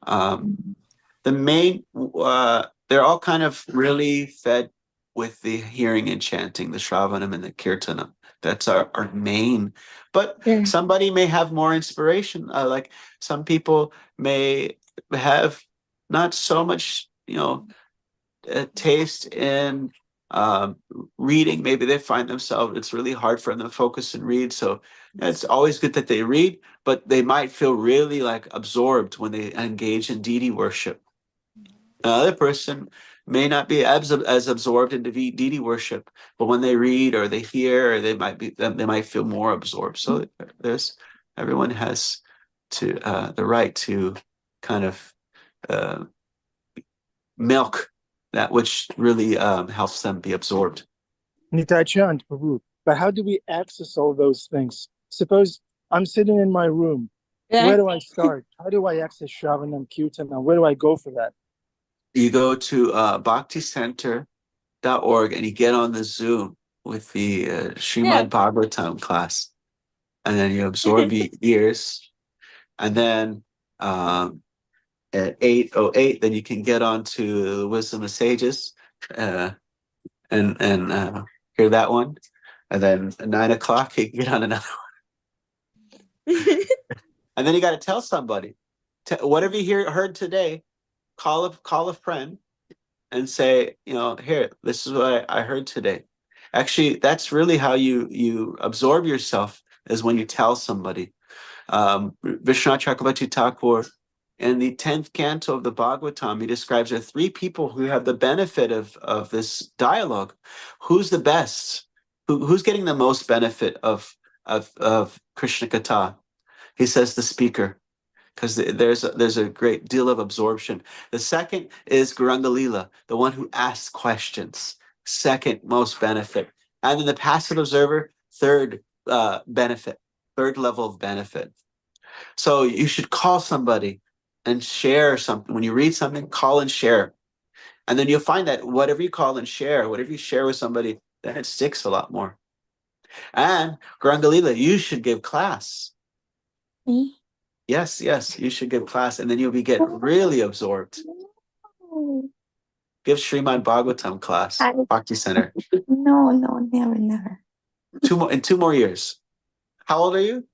The main, they're all kind of really fed with the hearing and chanting, the Shravanam and the Kirtanam. That's our main. But somebody may have more inspiration. Like some people may have not so much, taste in reading. Maybe they find themselves, it's really hard for them to focus and read. So it's always good that they read, but they might feel really like absorbed when they engage in deity worship. Another person may not be as absorbed in deity worship, but when they read or they hear, or they might feel more absorbed. So everyone has the right to kind of milk that which really helps them be absorbed. Nityananda, Prabhu. But how do we access all those things? Suppose I'm sitting in my room. Where do I start? How do I access Shravanam Kirtanam? Where do I go for that? You go to bhakticenter.org and you get on the Zoom with the Srimad Bhagavatam class. And then you absorb years. And then at 8:08, then you can get on to the Wisdom of Sages and hear that one. And then at 9 o'clock, you can get on another one. And then you got to tell somebody. Whatever you heard today, call a friend and say, here, this is what I heard today. Actually, that's really how you absorb yourself, is when you tell somebody. Vishwanath Chakravarti Thakur, in the 10th canto of the Bhagavatam, he describes there are 3 people who have the benefit of this dialogue. Who's the best? Who's getting the most benefit of Krishna Katha? He says the speaker, because there's a great deal of absorption. The second is Gauranga Lila, the one who asks questions. Second most benefit. And then the passive observer, third benefit, third level of benefit. So you should call somebody and share something. When you read something, call and share. And then you'll find that whatever you call and share, whatever you share with somebody, then it sticks a lot more. And Gauranga Lila, you should give class. Me? Yes, you should give class, and then you'll get really absorbed. Give Srimad Bhagavatam class, Bhakti Center. No, never. 2 more years. How old are you?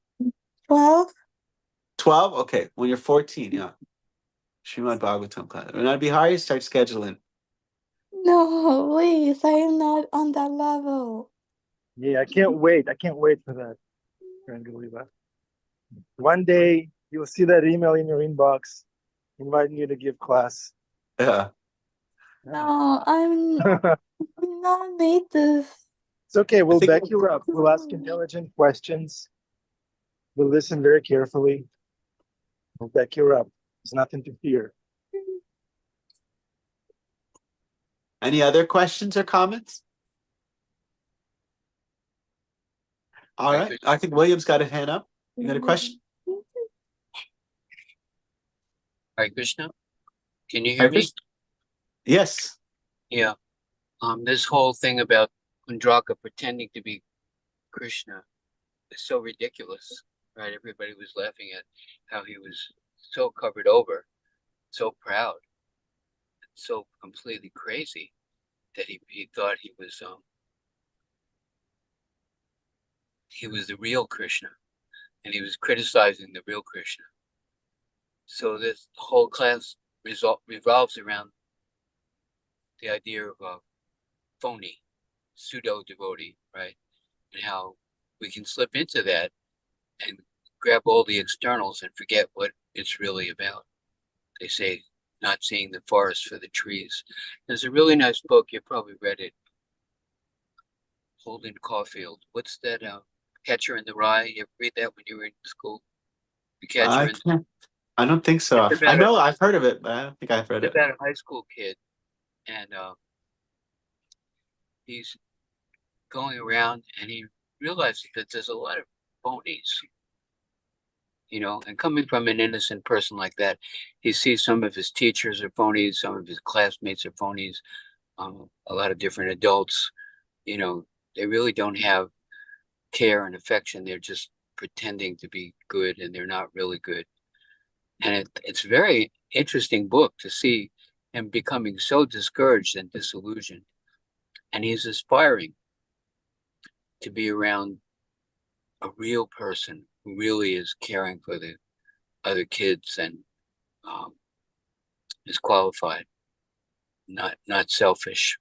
12? 12? Okay, when you're 14, yeah. Srimad Bhagavatam class. When I'd be higher, start scheduling. No, please, I am not on that level. Yeah, I can't wait. I can't wait for that. Gauranga Lila. One day you'll see that email in your inbox inviting you to give class. Yeah. No, I'm not made this. It's okay. We'll think- back you up. We'll ask intelligent questions. We'll listen very carefully. We'll back you up. There's nothing to fear. Any other questions or comments? All right. I think William's got a hand up. You got a question? Hare Krishna. Can you hear me? Yes. Yeah. This whole thing about Kundraka pretending to be Krishna is so ridiculous, right? Everybody was laughing at how he was so covered over, so proud, so completely crazy that he thought he was the real Krishna, and he was criticizing the real Krishna. So this whole class revolves around the idea of a phony, pseudo devotee, right? And how we can slip into that and grab all the externals and forget what it's really about. They say not seeing the forest for the trees. There's a really nice book, you probably read it, Holden Caulfield. What's that? Catcher in the Rye. You ever read that when you were in school? The Catcher I don't think so. I know I've heard of it, but I don't think I've read it. It's about a high school kid, and he's going around and he realizes that there's a lot of phonies, and coming from an innocent person like that, he sees some of his teachers are phonies, some of his classmates are phonies, a lot of different adults, they really don't have care and affection. They're just pretending to be good and they're not really good. And it's a very interesting book to see him becoming so discouraged and disillusioned. And he's aspiring to be around a real person who really is caring for the other kids and is qualified, not selfish.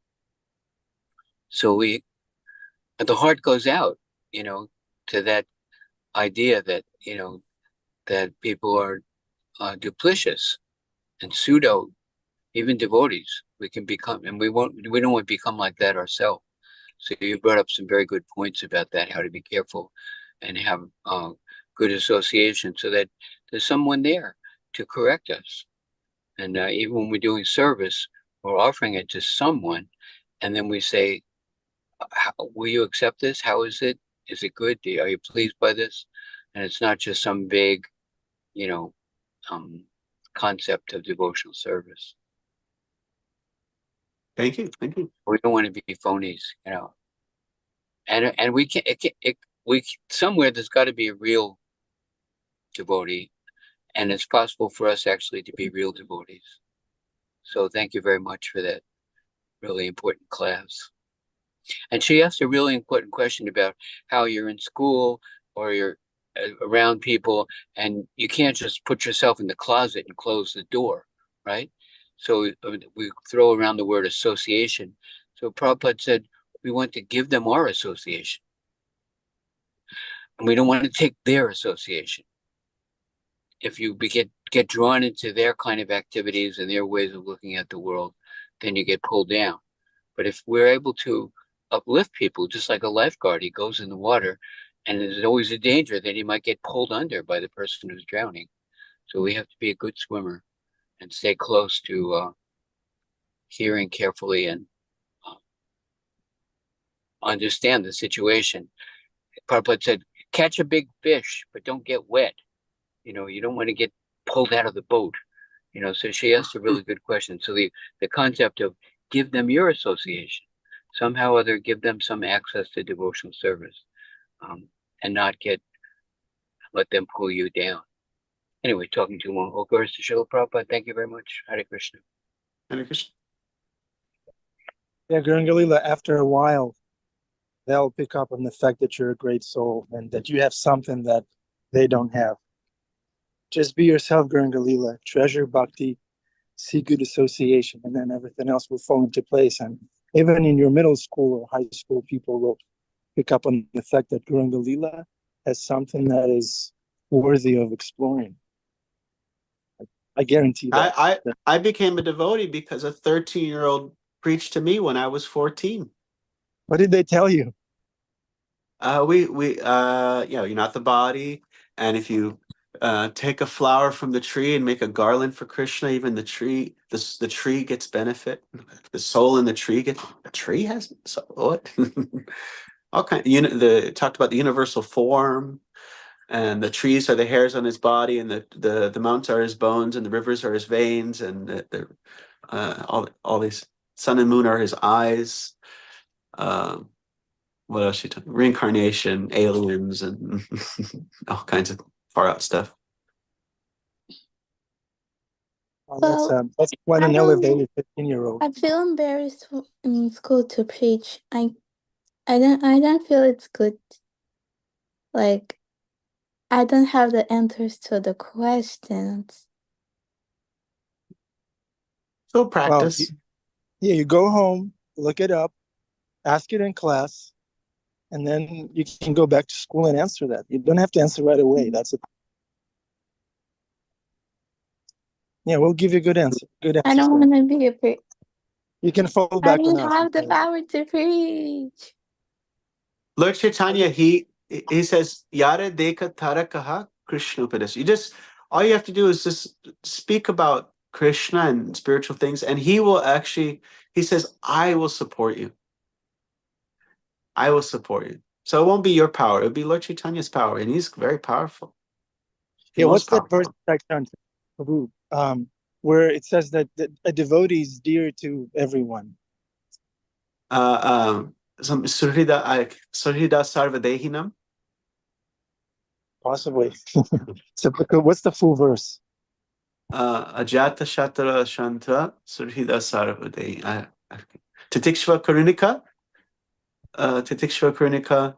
So the heart goes out, to that idea that, that people are duplicitous and pseudo, even devotees, we can become, and we don't want to become like that ourselves. So you brought up some very good points about that, how to be careful and have good association so that there's someone there to correct us. And even when we're doing service, we're offering it to someone, and then we say, will you accept this? How is it? Is it good? Are you pleased by this? And it's not just some vague, you know, concept of devotional service. Thank you. Thank you. We don't want to be phonies, you know. And we can somewhere there's got to be a real devotee, and it's possible for us actually to be real devotees. So thank you very much for that really important class. And she asked a really important question about how you're in school or you're around people, and you can't just put yourself in the closet and close the door, right? So we throw around the word association. So Prabhupada said, we want to give them our association. And we don't want to take their association. If you get drawn into their kind of activities and their ways of looking at the world, then you get pulled down. But if we're able to uplift people, just like a lifeguard, he goes in the water, and there's always a danger that he might get pulled under by the person who's drowning. So we have to be a good swimmer and stay close to hearing carefully and understand the situation. Prabhupada said, catch a big fish, but don't get wet. You know, you don't want to get pulled out of the boat. You know, so she asked a really good question. So the concept of give them your association, somehow or other give them some access to devotional service, and not let them pull you down. Anyway, talking too long. All glories to Srila Prabhupada. Thank you very much. Hare Krishna. Hare Krishna. Yeah, Gurungalila, after a while, they'll pick up on the fact that you're a great soul and that you have something that they don't have. Just be yourself, Gurungalila. Treasure bhakti, see good association, and then everything else will fall into place. And even in your middle school or high school, people will pick up on the fact that Gurungalila has something that is worthy of exploring. I guarantee that. I became a devotee because a 13-year-old preached to me when I was 14. What did they tell you? You're not the body, and if you take a flower from the tree and make a garland for Krishna, even the tree gets benefit. The soul in the tree has so what? All kind. Talked about the universal form, and the trees are the hairs on his body, and the mountains are his bones, and the rivers are his veins, and all these sun and moon are his eyes. What else she talking? Reincarnation, aliens, and all kinds of far out stuff. Oh, that's quite an elevated 15-year-old. I feel embarrassed in school to preach. I don't feel it's good. Like, I don't have the answers to the questions. So practice. You go home, look it up, ask it in class, and then you can go back to school and answer that. You don't have to answer right away. That's it. Yeah, we'll give you a good answer. I don't want to be a preach. You can fall I back on don't us. have the power to preach. Lord Chaitanya, he says, Yara deka tara kaha Krishna upadesh. All you have to do is just speak about Krishna and spiritual things, and he says, I will support you. I will support you. So it won't be your power. It'll be Lord Chaitanya's power, and he's very powerful. Yeah, what's that verse, Prabhu, where it says that a devotee is dear to everyone? Some Surhida Sarvadehinam. Possibly. So, what's the full verse? Ajata Shatara Shanta Surhida Sarvadehi. Titikshva Karunika. Titikshva Karunika.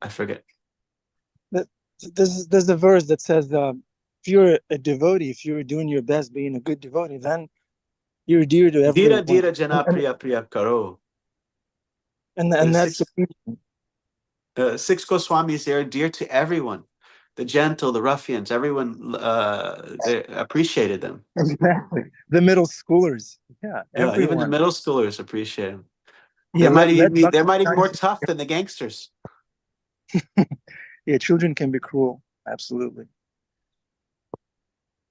I forget. There's a verse that says, if you're a devotee, if you're doing your best being a good devotee, then you're dear to everyone. Dira Jana Priya Priya Karo. And that's 6 Goswamis, they are dear to everyone. the gentle, the ruffians, everyone they appreciated them. Exactly. The middle schoolers. Yeah, Yeah, even the everyone. middle schoolers appreciate them. Yeah, They're might even more tough than the gangsters. Yeah, children can be cruel. Absolutely.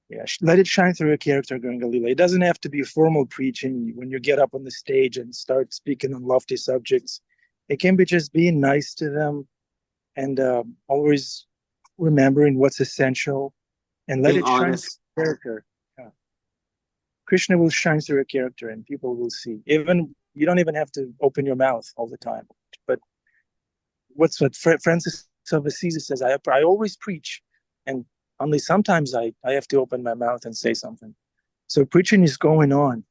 Yeah, let it shine through your character, Gangalila. It doesn't have to be formal preaching when you get up on the stage and start speaking on lofty subjects. It can be just being nice to them and always remembering what's essential and let Being it shine honest. through your character. Yeah. Krishna will shine through your character and people will see. Even you don't even have to open your mouth all the time. But what Francis of Assisi says, I always preach, and only sometimes I have to open my mouth and say something. So preaching is going on.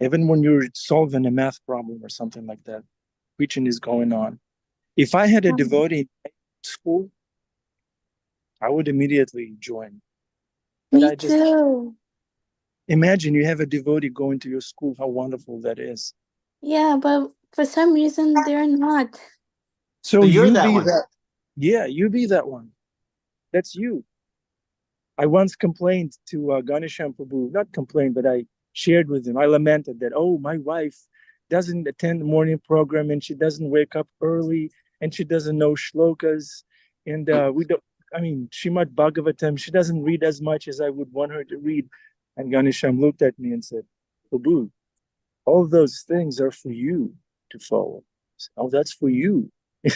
Even when you're solving a math problem or something like that, preaching is going on. If I had a devotee in school, I would immediately join. But Me I just too. imagine you have a devotee going to your school, how wonderful that is. Yeah, but for some reason they're not. So you're you that be one. that. Yeah, you be that one. That's you. I once complained to Ganesham Prabhu, not complained, but I shared with him. I lamented that, oh, my wife doesn't attend the morning program and she doesn't wake up early and she doesn't know shlokas. And we don't, I mean, Srimad Bhagavatam, she doesn't read as much as I would want her to read. And Ganesham looked at me and said, Prabhu, all those things are for you to follow. Said, oh, that's for you.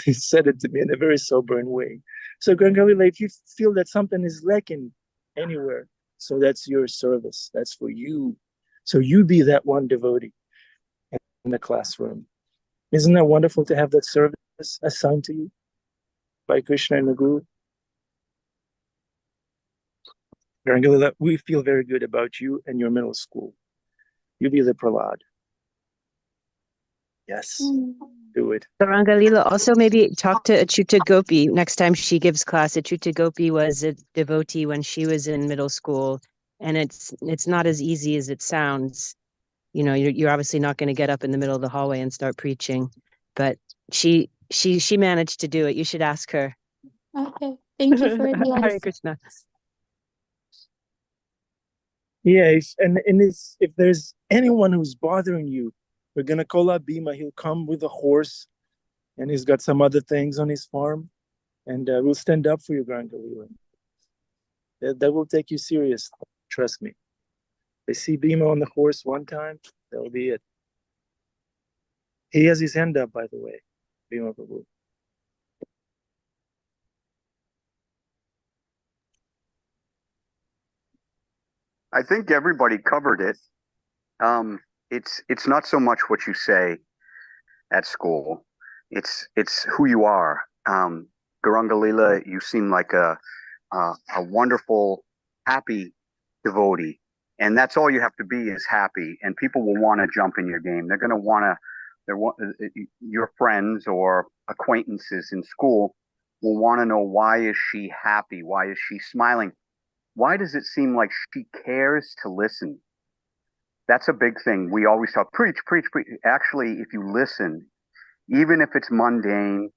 He said it to me in a very sobering way. So, Gangalila, if you feel that something is lacking anywhere, so that's your service. That's for you. So you be that one devotee in the classroom. Isn't that wonderful to have that service assigned to you by Krishna and the Guru? Gangalila, we feel very good about you and your middle school. You be the Prahlad. Yes, do it. Rangalila, also maybe talk to Achyuta Gopi next time she gives class. Achyuta Gopi was a devotee when she was in middle school, and it's not as easy as it sounds. You know, you're obviously not going to get up in the middle of the hallway and start preaching, but she managed to do it. You should ask her. Okay, thank you for the Hare advice. Krishna. Yeah, if there's anyone who's bothering you, we're gonna call up Bhima. He'll come with a horse, and he's got some other things on his farm, and we'll stand up for you, Gangalila. That will take you serious. Trust me. They see Bhima on the horse one time, that'll be it. He has his hand up, by the way, Bhima Prabhu. I think everybody covered it. It's not so much what you say at school. It's who you are. Garangalila, you seem like a wonderful, happy devotee, and that's all you have to be is happy. And people will want to jump in your game. They're going to want to. Your friends or acquaintances in school will want to know, why is she happy? Why is she smiling? Why does it seem like she cares to listen? That's a big thing. We always talk, preach, preach, preach. Actually, if you listen, even if it's mundane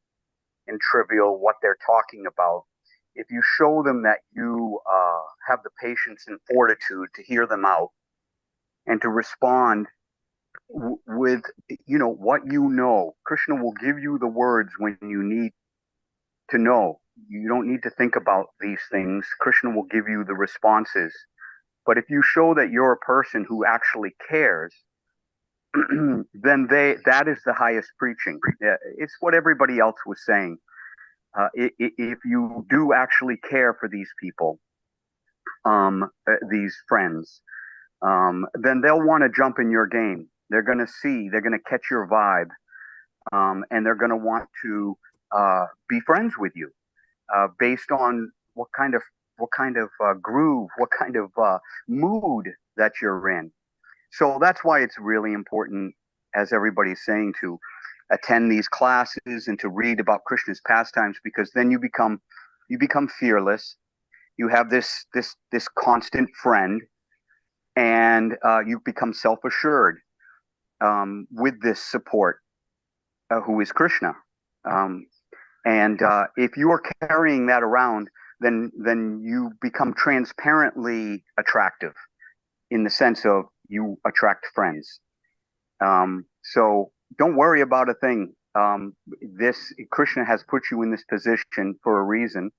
and trivial, what they're talking about, if you show them that you have the patience and fortitude to hear them out and to respond with, what you know, Krishna will give you the words when you need to know. You don't need to think about these things. Krishna will give you the responses. But if you show that you're a person who actually cares, then that is the highest preaching. It's what everybody else was saying. If you do actually care for these people, these friends, then they'll want to jump in your game. They're going to see, they're going to catch your vibe, and they're going to want to be friends with you based on what kind of groove, what kind of mood that you're in. So that's why it's really important, as everybody's saying, to attend these classes and to read about Krishna's pastimes, because then you become fearless. You have this constant friend, and you become self-assured with this support, who is Krishna. And if you are carrying that around, then you become transparently attractive in the sense of you attract friends. So don't worry about a thing. This Krishna has put you in this position for a reason.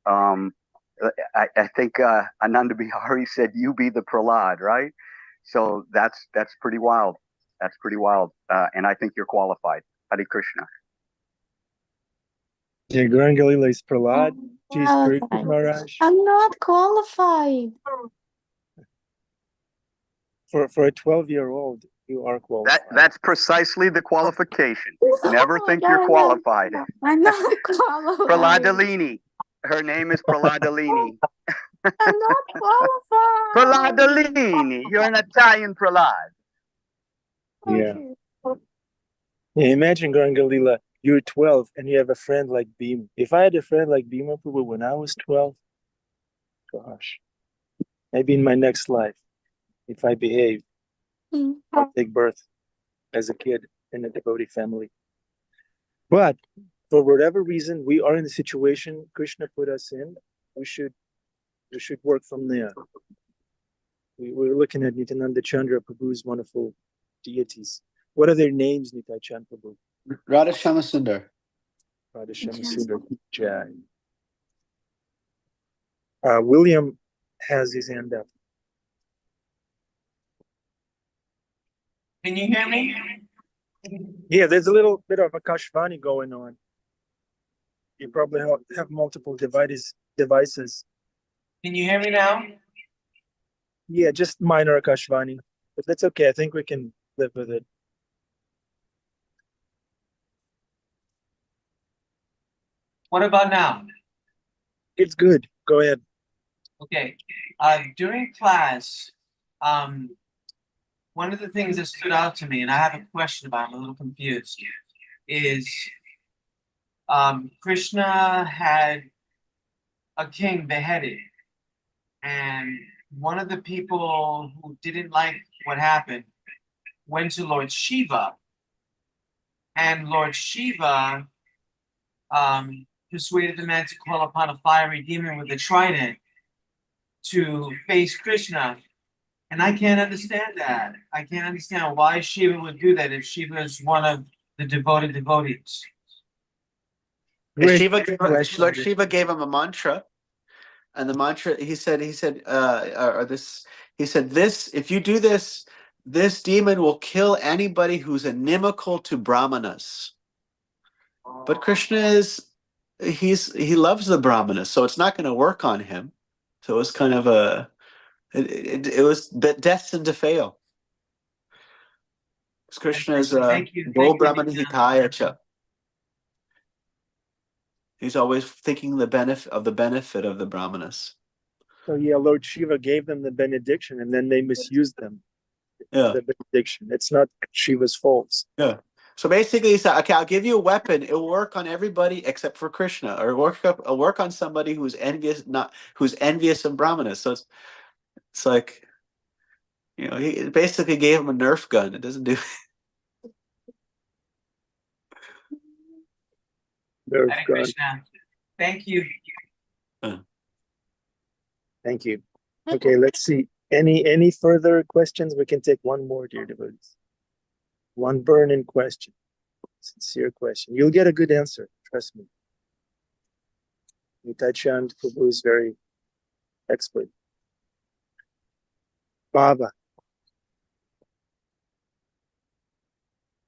I think Ananda Bihari said, "You be the Prahlad," right? So that's pretty wild. That's pretty wild, and I think you're qualified. Hare Krishna. Yeah, Gauranga is Prahlad. She's Parikshit Qualified. Maharaj. I'm not qualified. For a 12-year-old, you are qualified. That's precisely the qualification. Never Oh, think you're I'm qualified. I'm not qualified. Praladalini. Her name is Praladalini. I'm not qualified. Praladalini. You're an Italian Prahlad. Yeah. Okay. Yeah, imagine Gauranga, you're 12 and you have a friend like Bhima. If I had a friend like Bhima Prabhu when I was 12, gosh, maybe in my next life, if I behave, Mm. I'll take birth as a kid in a devotee family. But for whatever reason, we are in the situation Krishna put us in. We should work from there. We're looking at Nityananda Chandra Prabhu's wonderful deities. What are their names, Nitai Chand Prabhu? Radha Shamasundar. Radha Shamasundar Jai. William has his hand up. Can you hear me? Yeah, there's a little bit of a Kashvani going on. You probably have multiple devices. Can you hear me now? Yeah, just minor Akashvani, but that's okay. I think we can live with it. What about now? It's good. Go ahead. Okay. During class, one of the things that stood out to me, and I have a question about, I'm a little confused, is Krishna had a king beheaded, and one of the people who didn't like what happened went to Lord Shiva, and Lord Shiva persuaded the man to call upon a fiery demon with a trident to face Krishna. And I can't understand that. I can't understand why Shiva would do that if Shiva is one of the devoted devotees. Great Lord question. Shiva gave him a mantra, and the mantra he said, this, if you do this, this demon will kill anybody who's inimical to Brahmanas. But Krishna he loves the Brahmanas, so it's not going to work on him. So it was kind of it was destined to fail. Krishna is Go Brahmana Hikaya Cha. He's always thinking the benefit of the Brahmanas. So yeah, Lord Shiva gave them the benediction, and then they misused them. Yeah, the benediction. It's not Shiva's fault. Yeah. So basically, he said, "Okay, I'll give you a weapon. It will work on everybody except for Krishna, or work on somebody who's envious of Brahmanas." So it's like, he basically gave him a Nerf gun. It doesn't do. Nerf Hare gun. Krishna. Thank you. Thank you. Okay, let's see. Any further questions? We can take one more, dear devotees. One burning question. Sincere question. You'll get a good answer. Trust me. Nitai Chand Prabhu is very expert. Baba.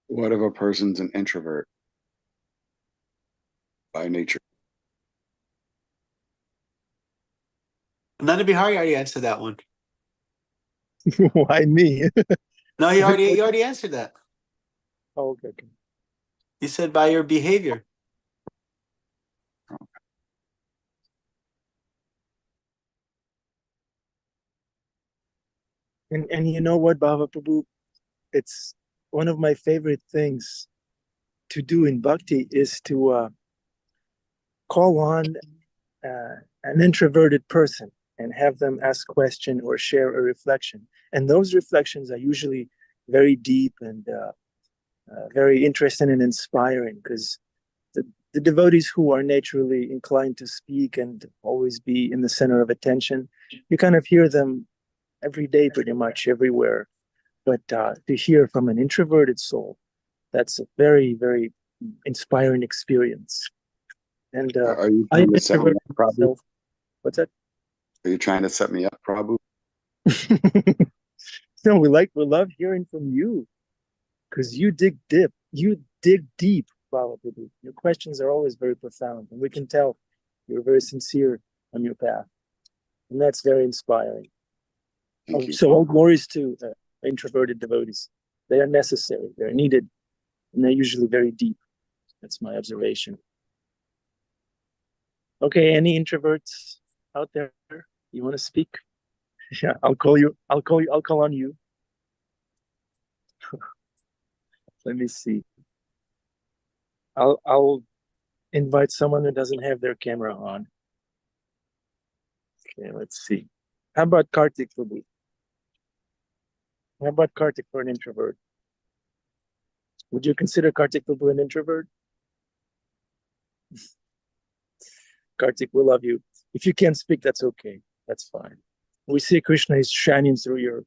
What if a person's an introvert by nature? Nanda Bihari already answered that one. Why me? No, he already answered that. Oh, okay. He said by your behavior. And you know what, Baba Prabhu? It's one of my favorite things to do in bhakti is to call on an introverted person and have them ask question or share a reflection. And those reflections are usually very deep and very interesting and inspiring, because the the devotees who are naturally inclined to speak and always be in the center of attention, you kind of hear them every day, pretty much everywhere. But to hear from an introverted soul, that's a very, very inspiring experience. And Are you I trying to set me introverted up, Prabhu? myself. What's that? Are you trying to set me up, Prabhu? No, we love hearing from you because you dig deep. You dig deep, Prabhupada. Your questions are always very profound, and we can tell you're very sincere on your path, and that's very inspiring. Thank you. So all glories to introverted devotees. They are necessary. They're needed, and they're usually very deep. That's my observation. Okay, any introverts out there? You want to speak? Yeah, I'll call you. I'll call on you. Let me see. I'll invite someone who doesn't have their camera on. Okay, let's see. How about Kartik Prabhu? How about Kartik for an introvert? Would you consider Kartik Prabhu an introvert? Kartik, we love you. If you can't speak, that's okay. That's fine. We see Krishna is shining through your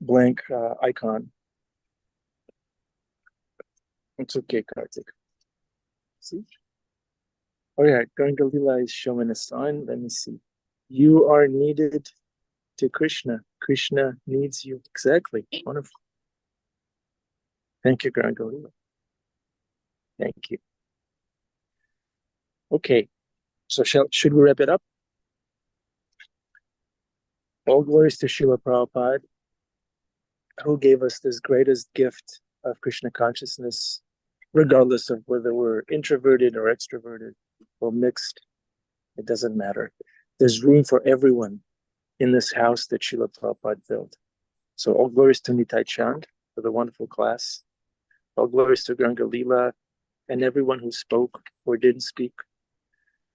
blank icon. It's okay, Kartik. See? Oh yeah, Gangalila is showing a sign. Let me see. You are needed to Krishna. Krishna needs you. Exactly. Wonderful. Thank you, Gangalila. Thank you. Okay. So should we wrap it up? All glories to Srila Prabhupada, who gave us this greatest gift of Krishna consciousness, regardless of whether we're introverted or extroverted or mixed. It doesn't matter. There's room for everyone in this house that Srila Prabhupada built. So all glories to Nitai Chand for the wonderful class. All glories to Ganga Leela and everyone who spoke or didn't speak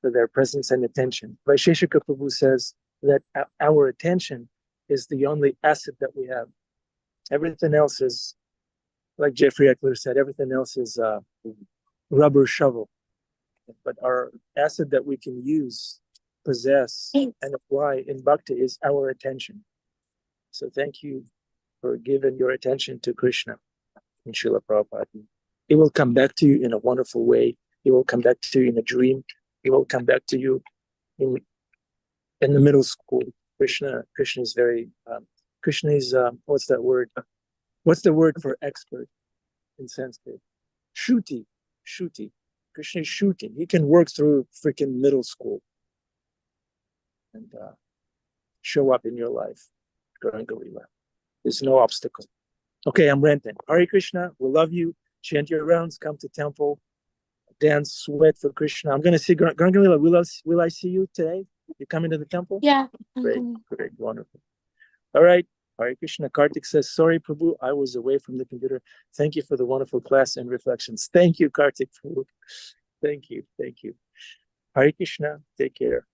for their presence and attention. Vaisheshika Prabhu says that our attention is the only asset that we have. Everything else is, like Jeffrey Eckler said, everything else is rubber shovel. But our asset that we can use, possess, and apply in bhakti is our attention. So thank you for giving your attention to Krishna in Srila Prabhupada. It will come back to you in a wonderful way. It will come back to you in a dream. It will come back to you in the middle school. Krishna is very, Krishna is, what's that word? What's the word for expert in Sanskrit? Shuti. Krishna is shooting. He can work through freaking middle school and show up in your life. Gauranga-lila. There's no obstacle. Okay, I'm ranting. Hare Krishna, we love you. Chant your rounds, come to temple, dance, sweat for Krishna. I'm going to see Gauranga-lila. Will I see you today? You coming to the temple? Yeah. Great, wonderful. All right. Hare Krishna. Kartik says, sorry, Prabhu, I was away from the computer. Thank you for the wonderful class and reflections. Thank you, Kartik Prabhu. Thank you. Hare Krishna. Take care.